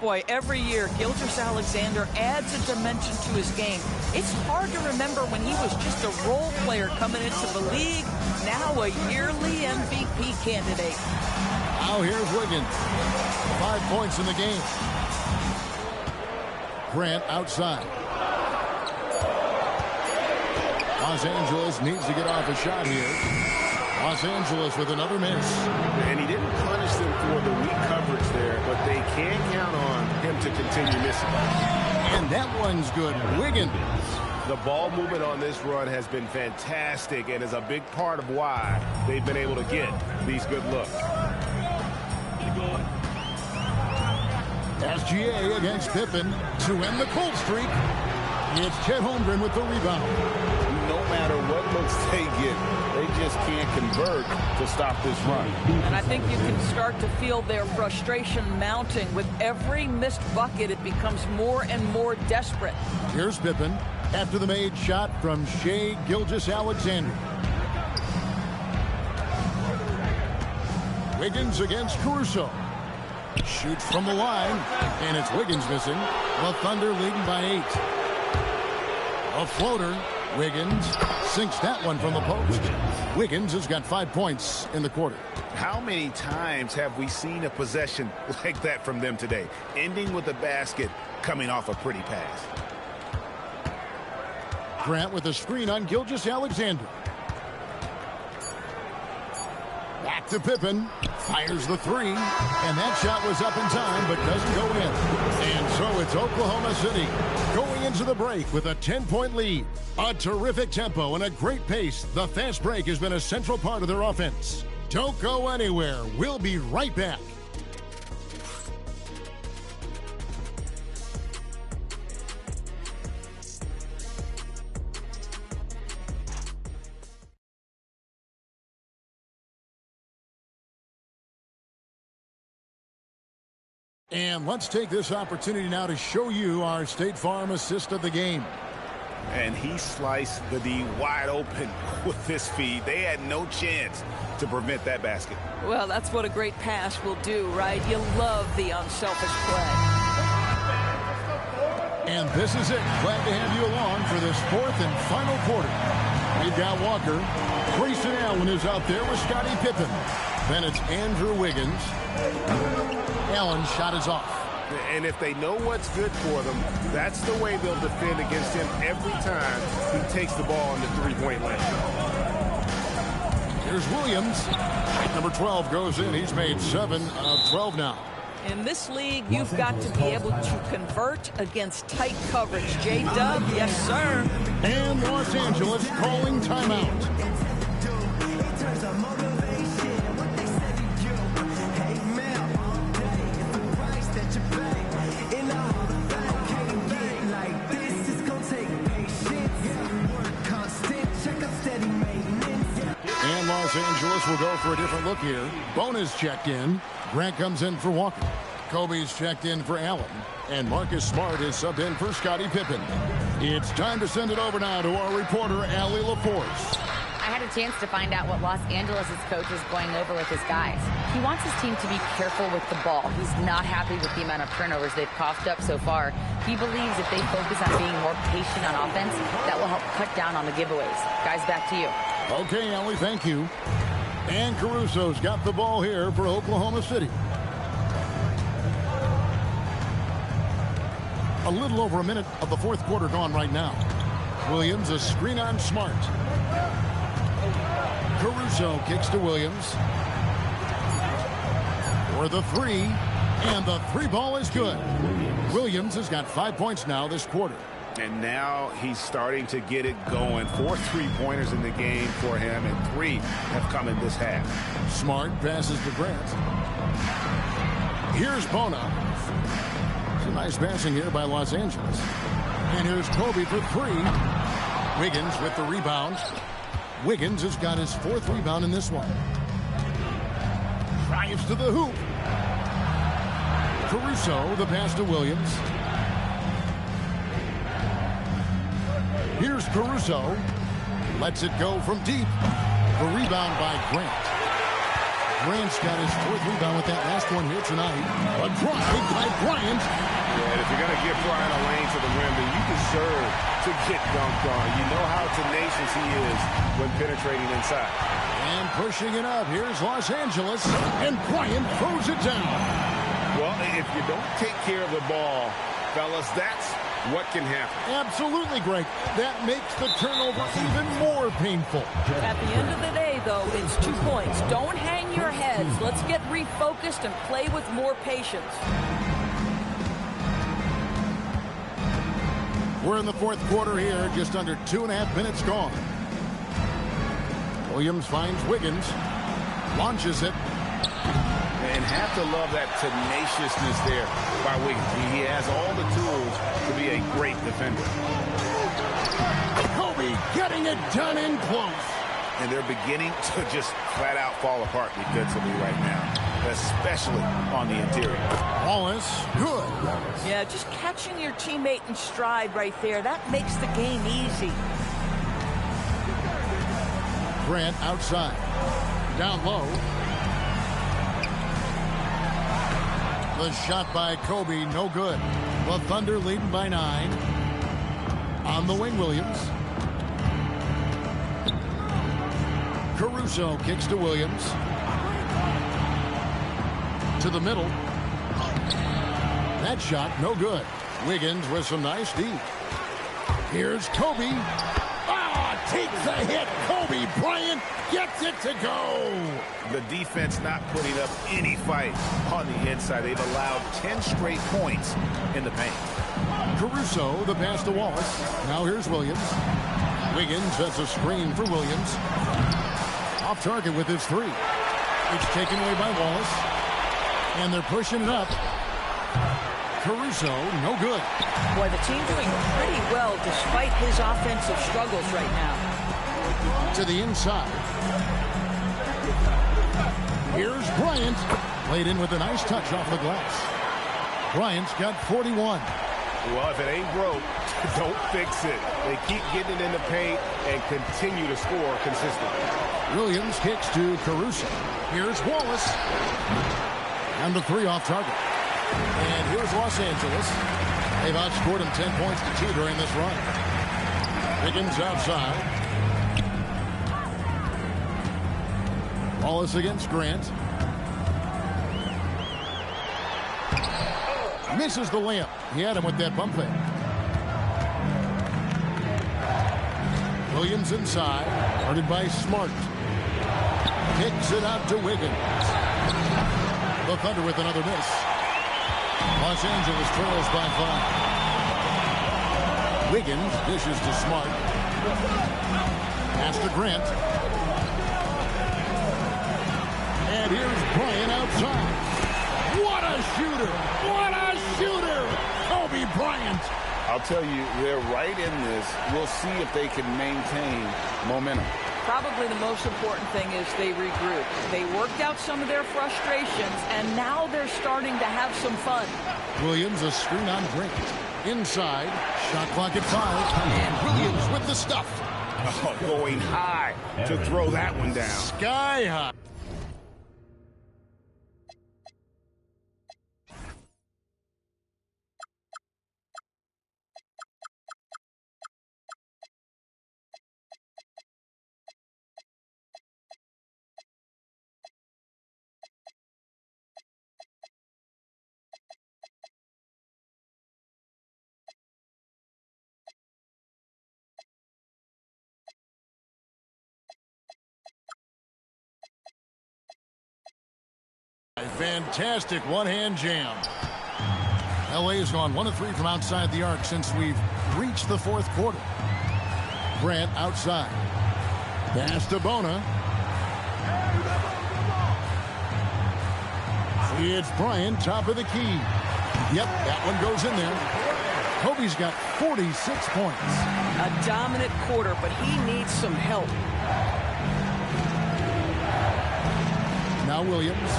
Boy, every year, Gilgeous-Alexander adds a dimension to his game. It's hard to remember when he was just a role player coming into the league, now a yearly MVP candidate. Now here's Wiggins. 5 points in the game. Grant outside. Los Angeles needs to get off a shot here. Los Angeles with another miss. And he didn't punish them for the weak coverage there, but they can count on him to continue missing. And that one's good. Wiggins. The ball movement on this run has been fantastic and is a big part of why they've been able to get these good looks. SGA against Pippen to end the cold streak. It's Chet Holmgren with the rebound. No matter what looks they get, they just can't convert to stop this run. And I think you can start to feel their frustration mounting. With every missed bucket, it becomes more and more desperate. Here's Pippen after the made shot from Shai Gilgeous-Alexander. Wiggins against Caruso. Shoots from the line, and it's Wiggins missing. The Thunder leading by 8. A floater. Wiggins sinks that one from the post. Wiggins has got 5 points in the quarter. How many times have we seen a possession like that from them today, ending with a basket coming off a pretty pass? Grant with a screen on Gilgeous-Alexander. Back to Pippen. Fires the 3. And that shot was up in time, but doesn't go in. And so it's Oklahoma City going into the break with a 10-point lead. A terrific tempo and a great pace. The fast break has been a central part of their offense. Don't go anywhere. We'll be right back. And let's take this opportunity now to show you our State Farm assist of the game. And he sliced the D wide open with this feed. They had no chance to prevent that basket. Well, that's what a great pass will do, right? You love the unselfish play. And this is it. Glad to have you along for this 4th and final quarter. We've got Walker. Grayson Allen is out there with Scottie Pippen. Then it's Andrew Wiggins. Allen's shot is off. And if they know what's good for them, that's the way they'll defend against him every time he takes the ball in the three-point line. Here's Williams. Number 12 goes in. He's made 7 of 12 now. In this league, you've got to be able to convert against tight coverage. J-Dub, yes, sir. And Los Angeles calling timeout. And Los Angeles will go for a different look here. Bona's checked in. Grant comes in for Walker. Kobe's checked in for Allen. And Marcus Smart is subbed in for Scottie Pippen. It's time to send it over now to our reporter, Allie LaForce. I had a chance to find out what Los Angeles' coach is going over with his guys. He wants his team to be careful with the ball. He's not happy with the amount of turnovers they've coughed up so far. He believes if they focus on being more patient on offense, that will help cut down on the giveaways. Guys, back to you. Okay, Allie, thank you. And Caruso's got the ball here for Oklahoma City. A little over a minute of the 4th quarter gone right now. Williams, a screen on Smart. Caruso kicks to Williams. For the 3. And the 3 ball is good. Williams has got 5 points now this quarter. And now he's starting to get it going. 4 3-pointers in the game for him, and 3 have come in this half. Smart passes to Grant. Here's Bona. Some nice passing here by Los Angeles. And here's Kobe for 3. Wiggins with the rebound. Wiggins has got his 4th rebound in this one. Drives to the hoop. Caruso, the pass to Williams. Here's Caruso. Lets it go from deep. The rebound by Grant. Grant's got his 4th rebound with that last one here tonight. A drive by Bryant. Yeah, and if you're going to give Bryant a lane to the rim, then you deserve to get dunked on. You know how tenacious he is when penetrating inside. And pushing it up. Here's Los Angeles. And Bryant throws it down. Well, if you don't take care of the ball, fellas, that's what can happen. Absolutely, Greg. That makes the turnover even more painful. At the end of the day, though, it's 2 points. Don't hang your heads. Let's get refocused and play with more patience. We're in the 4th quarter here, just under 2.5 minutes gone. Williams finds Wiggins, launches it. And have to love that tenaciousness there by Wiggins. He has all the tools to be a great defender. Kobe getting it done in close. And they're beginning to just flat out fall apart defensively right now, especially on the interior. Wallace, good. Yeah, just catching your teammate in stride right there. That makes the game easy. Grant outside. Down low. The shot by Kobe, no good. The Thunder leading by 9. On the wing, Williams. Caruso kicks to Williams. To the middle. That shot, no good. Wiggins with some nice D. Here's Kobe. Takes a hit. Kobe Bryant gets it to go. The defense not putting up any fight on the inside. They've allowed 10 straight points in the paint. Caruso, the pass to Wallace. Now here's Williams. Wiggins sets a screen for Williams. Off target with his 3. It's taken away by Wallace. And they're pushing it up. Caruso, no good. Boy, the team doing pretty well despite his offensive struggles right now. To the inside. Here's Bryant. Played in with a nice touch off the glass. Bryant's got 41. Well, if it ain't broke, don't fix it. They keep getting it in the paint and continue to score consistently. Williams kicks to Caruso. Here's Wallace. And the 3 off target. And here's Los Angeles. They've outscored him 10 points to 2 during this run. Wiggins outside. Wallace against Grant. Misses the layup. He had him with that bump fake. Williams inside. Guarded by Smart. Kicks it out to Wiggins. The Thunder with another miss. Los Angeles trails by 5. Wiggins dishes to Smart. Pass to Grant. And here's Bryant outside. What a shooter! What a shooter! Kobe Bryant. I'll tell you, they're right in this. We'll see if they can maintain momentum. Probably the most important thing is they regroup. They worked out some of their frustrations, and now they're starting to have some fun. Williams, a screen on Grant. Inside, shot clock at 5, and Williams with the stuff. Oh, going high to throw that one down. Sky high. A fantastic one-hand jam. LA has gone 1 of 3 from outside the arc since we've reached the 4th quarter. Grant outside. Pass to Bona. It's Bryant, top of the key. Yep, that one goes in there. Kobe's got 46 points. A dominant quarter, but he needs some help. Now Williams.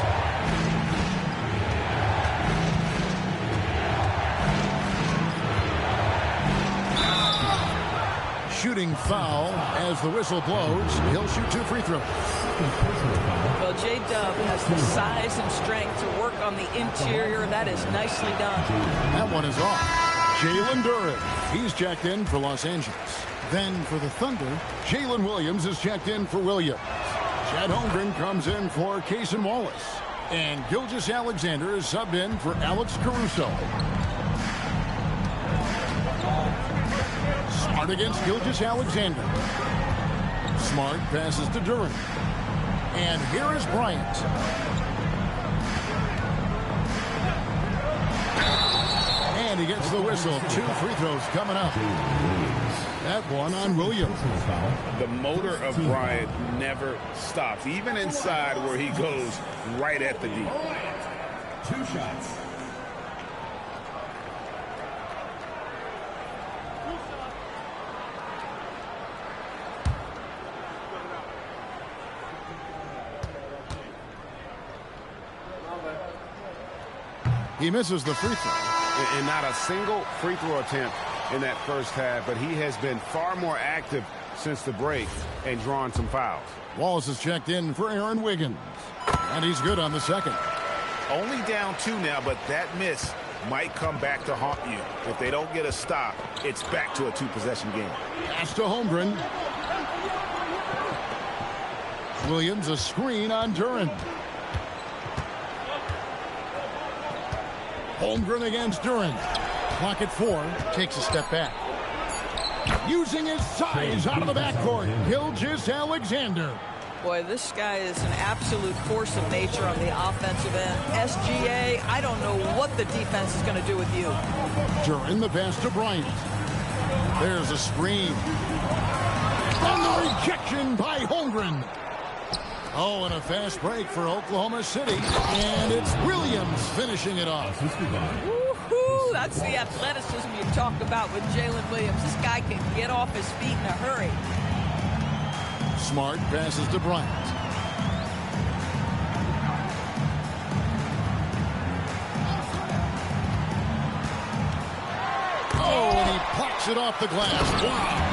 Shooting foul as the whistle blows. He'll shoot 2 free throws. Well, J-Dub has the size and strength to work on the interior. That is nicely done. That one is off. Jalen Duren. He's checked in for Los Angeles. Then for the Thunder, Jalen Williams is checked in for Williams. Chet Holmgren comes in for Cason Wallace. And Gilgeous-Alexander is subbed in for Alex Caruso. Smart against Gilgeous-Alexander. Smart passes to Duren. And here is Bryant. And he gets the whistle. 2 free throws coming up. That one on Williams. The motor of Bryant never stops, even inside where he goes right at the D. 2 shots. He misses the free throw. And not a single free throw attempt in that first half, but he has been far more active since the break and drawn some fouls. Wallace is checked in for Aaron Wiggins. And he's good on the second. Only down 2 now, but that miss might come back to haunt you. If they don't get a stop, it's back to a 2-possession game. Pass to Holmgren. Williams a screen on Duren. Holmgren against Duren. Clock at 4. Takes a step back. Using his size out of the backcourt. Gilgeous-Alexander. Boy, this guy is an absolute force of nature on the offensive end. SGA, I don't know what the defense is going to do with you. Duren the pass to Bryant. There's a screen. And the rejection by Holmgren. Oh, and a fast break for Oklahoma City. And it's Williams finishing it off. Woohoo! That's the athleticism you talk about with Jalen Williams. This guy can get off his feet in a hurry. Smart passes to Bryant. Oh, and he plucks it off the glass. Wow.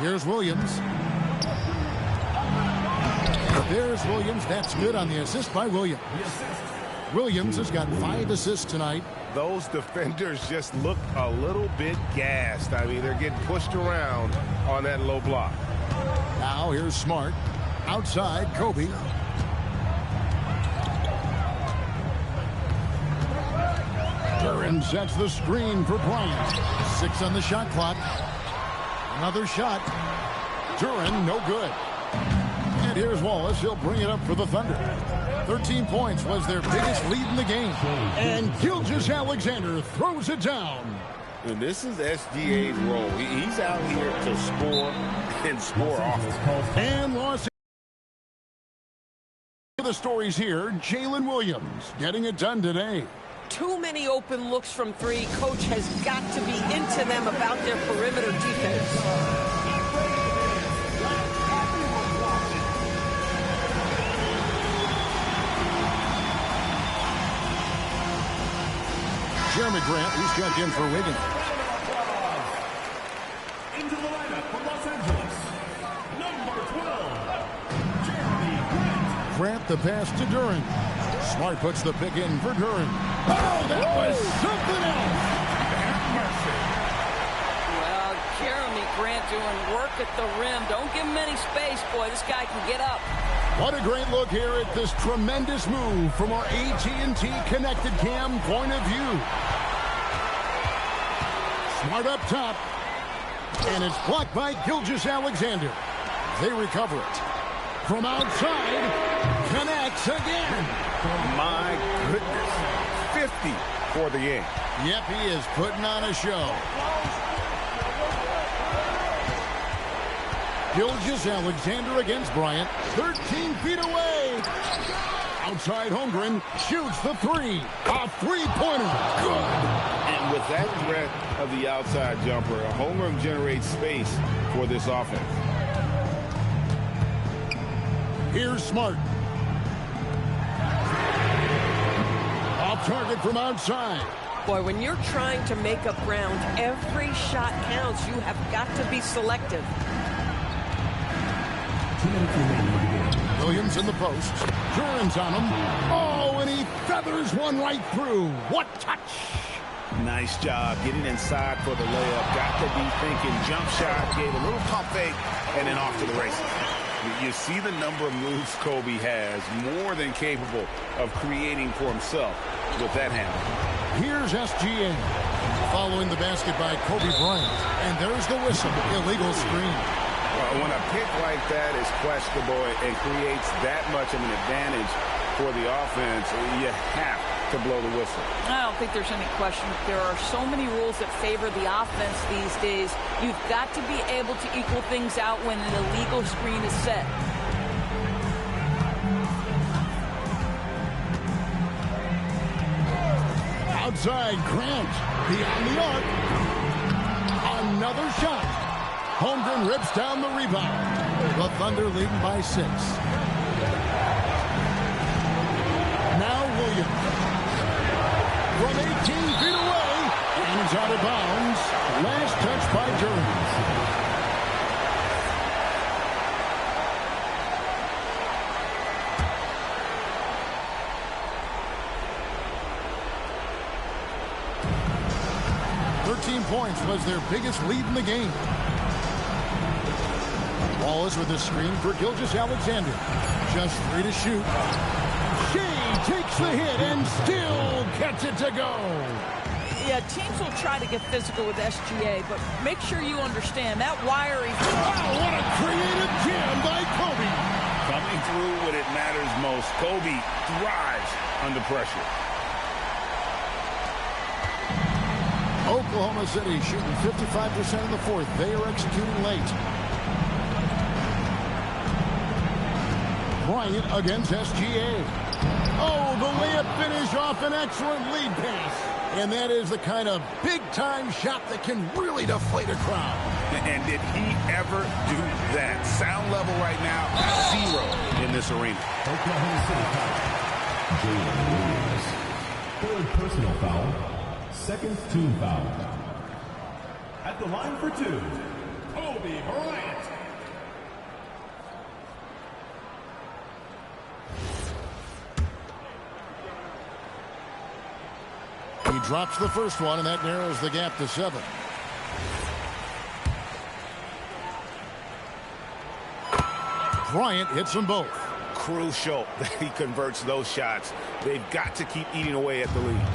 Here's Williams. There's Williams. That's good on the assist by Williams. Williams has got 5 assists tonight. Those defenders just look a little bit gassed. I mean, they're getting pushed around on that low block. Now here's Smart. Outside, Kobe. Duren sets the screen for Bryant. 6 on the shot clock. Another shot. Duren, no good. And here's Wallace. He'll bring it up for the Thunder. 13 points was their biggest lead in the game. And Gilgeous-Alexander throws it down. And this is SGA's role. He's out here to score and score often. And Los the stories here. Jalen Williams getting it done today. Too many open looks from 3. Coach has got to be into them about their perimeter defense. Jeremy Grant, he's checked in for Wiggins. Into the lineup for Los Angeles, number 12, Jeremy Grant. Grant the pass to Duren. Smart puts the pick in for Duren. Oh, that was something else. Well, Jeremy Grant doing work at the rim. Don't give him any space, boy. This guy can get up. What a great look here at this tremendous move from our AT&T Connected Cam point of view. Smart up top. And it's blocked by Gilgeous-Alexander. They recover it. From outside, connects again. My goodness. 50 for the game. Yep, he is putting on a show. Gilgeous-Alexander against Bryant. 13 feet away. Outside Holmgren shoots the 3. A 3-pointer. Good. And with that threat of the outside jumper, Holmgren generates space for this offense. Here's Smart. Off target from outside. Boy, when you're trying to make up ground, every shot counts. You have got to be selective. Williams in the post. Duren's on him. Oh, and he feathers one right through. What touch. Nice job getting inside for the layup. Got to be thinking jump shot, gave a little pump fake, and then off to the races. You see the number of moves Kobe has, more than capable of creating for himself with that handle. Here's SGA. Following the basket by Kobe Bryant. And there's the whistle. Illegal screen. When a pick like that is questionable and creates that much of an advantage for the offense, you have to blow the whistle. I don't think there's any question. There are so many rules that favor the offense these days. You've got to be able to equal things out when an illegal screen is set. Outside, Grant. Beyond the arc. Another shot. Holmgren rips down the rebound. The Thunder leading by 6. Now Williams. From 18 feet away. And he's out of bounds. Last touch by Duren. Points was their biggest lead in the game. Wallace with a screen for Gilgeous-Alexander. Just 3 to shoot. Shea takes the hit and still gets it to go. Yeah, teams will try to get physical with SGA, but make sure you understand that wiry. Wow, what a creative jam by Kobe. Coming through when it matters most. Kobe thrives under pressure. Oklahoma City shooting 55% in the fourth. They are executing late. Bryant against SGA. Oh, the layup finish off an excellent lead pass. And that is the kind of big-time shot that can really deflate a crowd. And did he ever do that? Sound level right now, 0 in this arena. Oklahoma City foul. Jalen Duren. 3rd personal foul. 2nd team foul. At the line for 2, Kobe Bryant. He drops the first one, and that narrows the gap to 7. Bryant hits them both. Crucial that he converts those shots. They've got to keep eating away at the lead.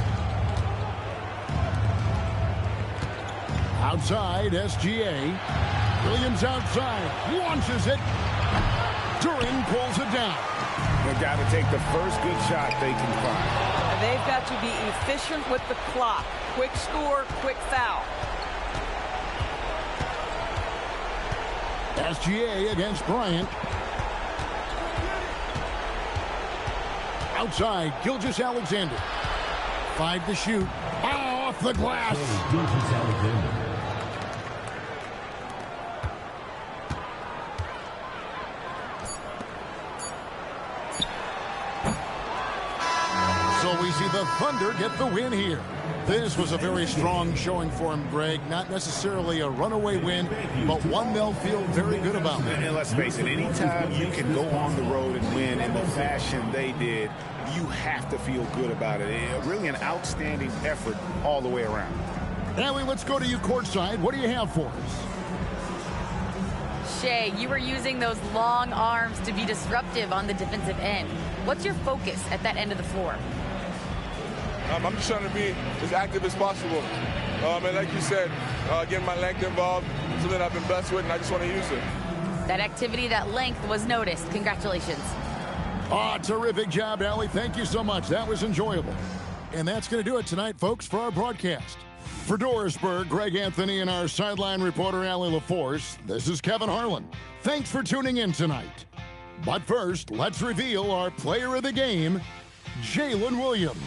Outside, SGA. Williams outside. Launches it. Duren pulls it down. They've got to take the first good shot they can find. They've got to be efficient with the clock. Quick score, quick foul. SGA against Bryant. Outside, Gilgeous-Alexander. 5 to shoot. Off the glass. Gilgeous-Alexander. So we see the Thunder get the win here. This was a very strong showing for him, Greg. Not necessarily a runaway win, but one they'll feel very good about. And let's face it, anytime you can go on the road and win in the fashion they did, you have to feel good about it. Really an outstanding effort all the way around. Allie, let's go to you courtside. What do you have for us? Shea, you were using those long arms to be disruptive on the defensive end. What's your focus at that end of the floor? I'm just trying to be as active as possible. And like you said, getting my length involved, something I've been blessed with, and I just want to use it. That activity, that length was noticed. Congratulations. Terrific job, Allie. Thank you so much. That was enjoyable. And that's going to do it tonight, folks, for our broadcast. For Dorisburg, Greg Anthony, and our sideline reporter, Allie LaForce, this is Kevin Harlan. Thanks for tuning in tonight. But first, let's reveal our player of the game, Jalen Williams.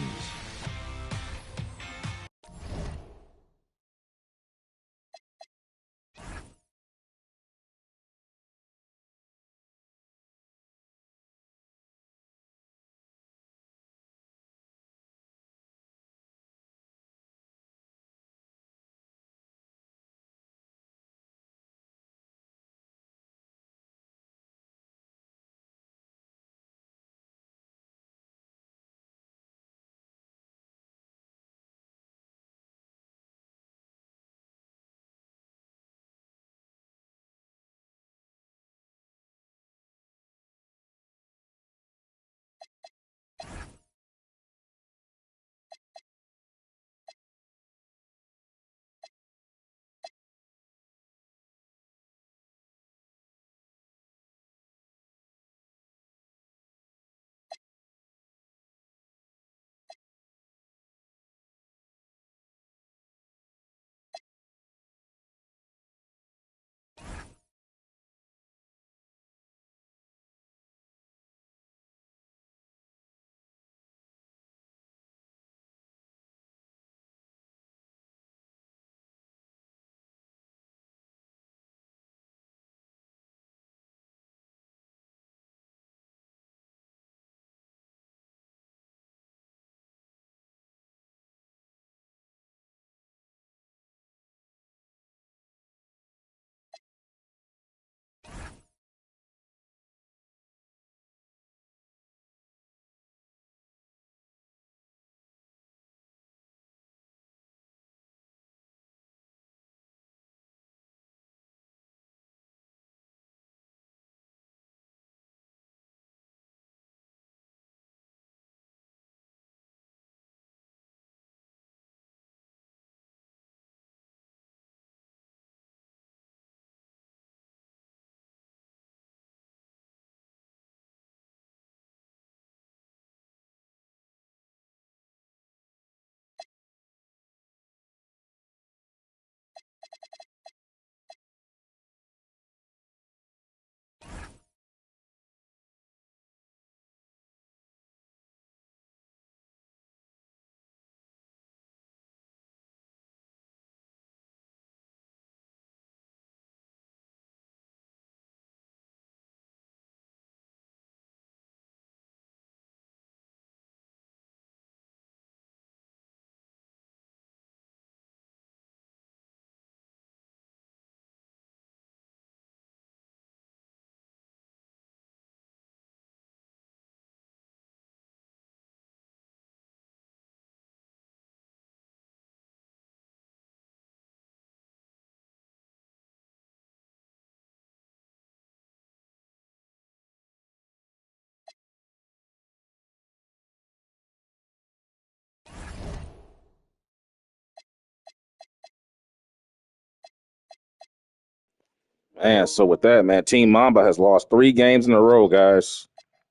Man, so with that, man, Team Mamba has lost 3 games in a row, guys.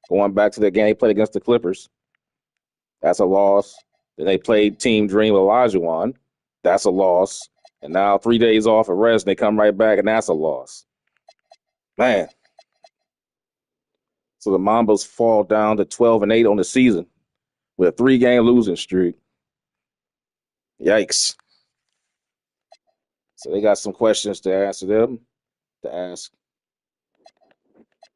Going back to the game they played against the Clippers. That's a loss. Then they played Team Dream with Olajuwon. That's a loss. And now 3 days off of rest, they come right back, and that's a loss. Man. So the Mambas fall down to 12-8 on the season with a 3-game losing streak. Yikes. So they got some questions to answer them, to ask.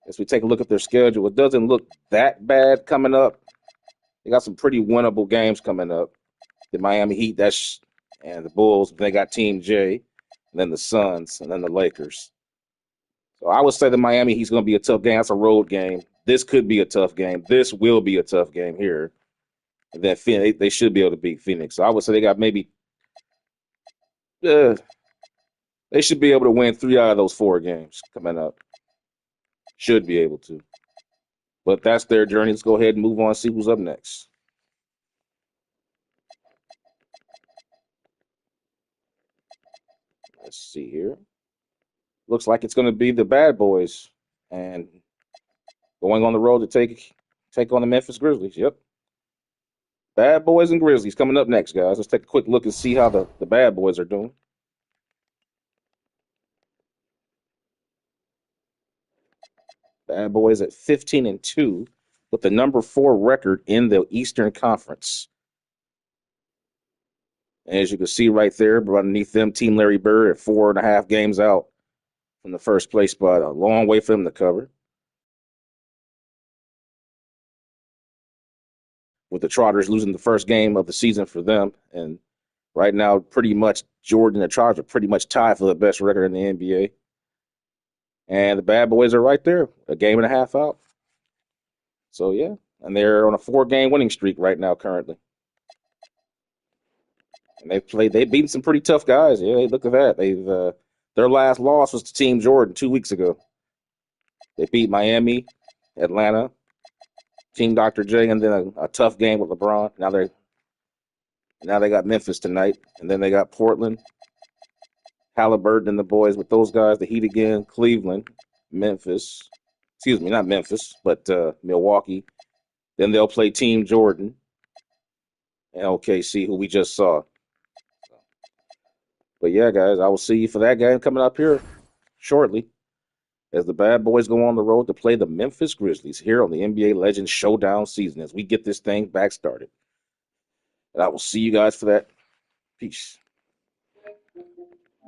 As we take a look at their schedule, it doesn't look that bad coming up. They got some pretty winnable games coming up. The Miami Heat, and the Bulls. They got Team J, and then the Suns, and then the Lakers. So I would say the Miami Heat's going to be a tough game. That's a road game. This could be a tough game. This will be a tough game here. And then Phoenix, they should be able to beat Phoenix. So I would say they got maybe they should be able to win 3 out of those 4 games coming up. Should be able to. But that's their journey. Let's go ahead and move on and see who's up next. Let's see here. Looks like it's going to be the Bad Boys and going on the road to take on the Memphis Grizzlies. Yep. Bad Boys and Grizzlies coming up next, guys. Let's take a quick look and see how the Bad Boys are doing. Bad Boys at 15-2 with the number 4 record in the Eastern Conference. And as you can see right there, underneath them, Team Larry Bird at 4.5 games out from the first place spot. A long way for them to cover. With the Trotters losing the first game of the season for them. And right now, pretty much Jordan and the Trotters are pretty much tied for the best record in the NBA. And the Bad Boys are right there, a game and a half out. So, yeah. And they're on a 4-game winning streak right now currently. And they've beaten some pretty tough guys. Yeah, look at that. Their last loss was to Team Jordan 2 weeks ago. They beat Miami, Atlanta, Team Dr. J, and then a tough game with LeBron. Now they got Memphis tonight, and then they got Portland, Halliburton and the boys with those guys, the Heat again, Cleveland, Memphis. Excuse me, not Memphis, but Milwaukee. Then they'll play Team Jordan and OKC, who we just saw. But yeah, guys, I will see you for that game coming up here shortly as the Bad Boys go on the road to play the Memphis Grizzlies here on the NBA Legends Showdown season as we get this thing back started. And I will see you guys for that. Peace.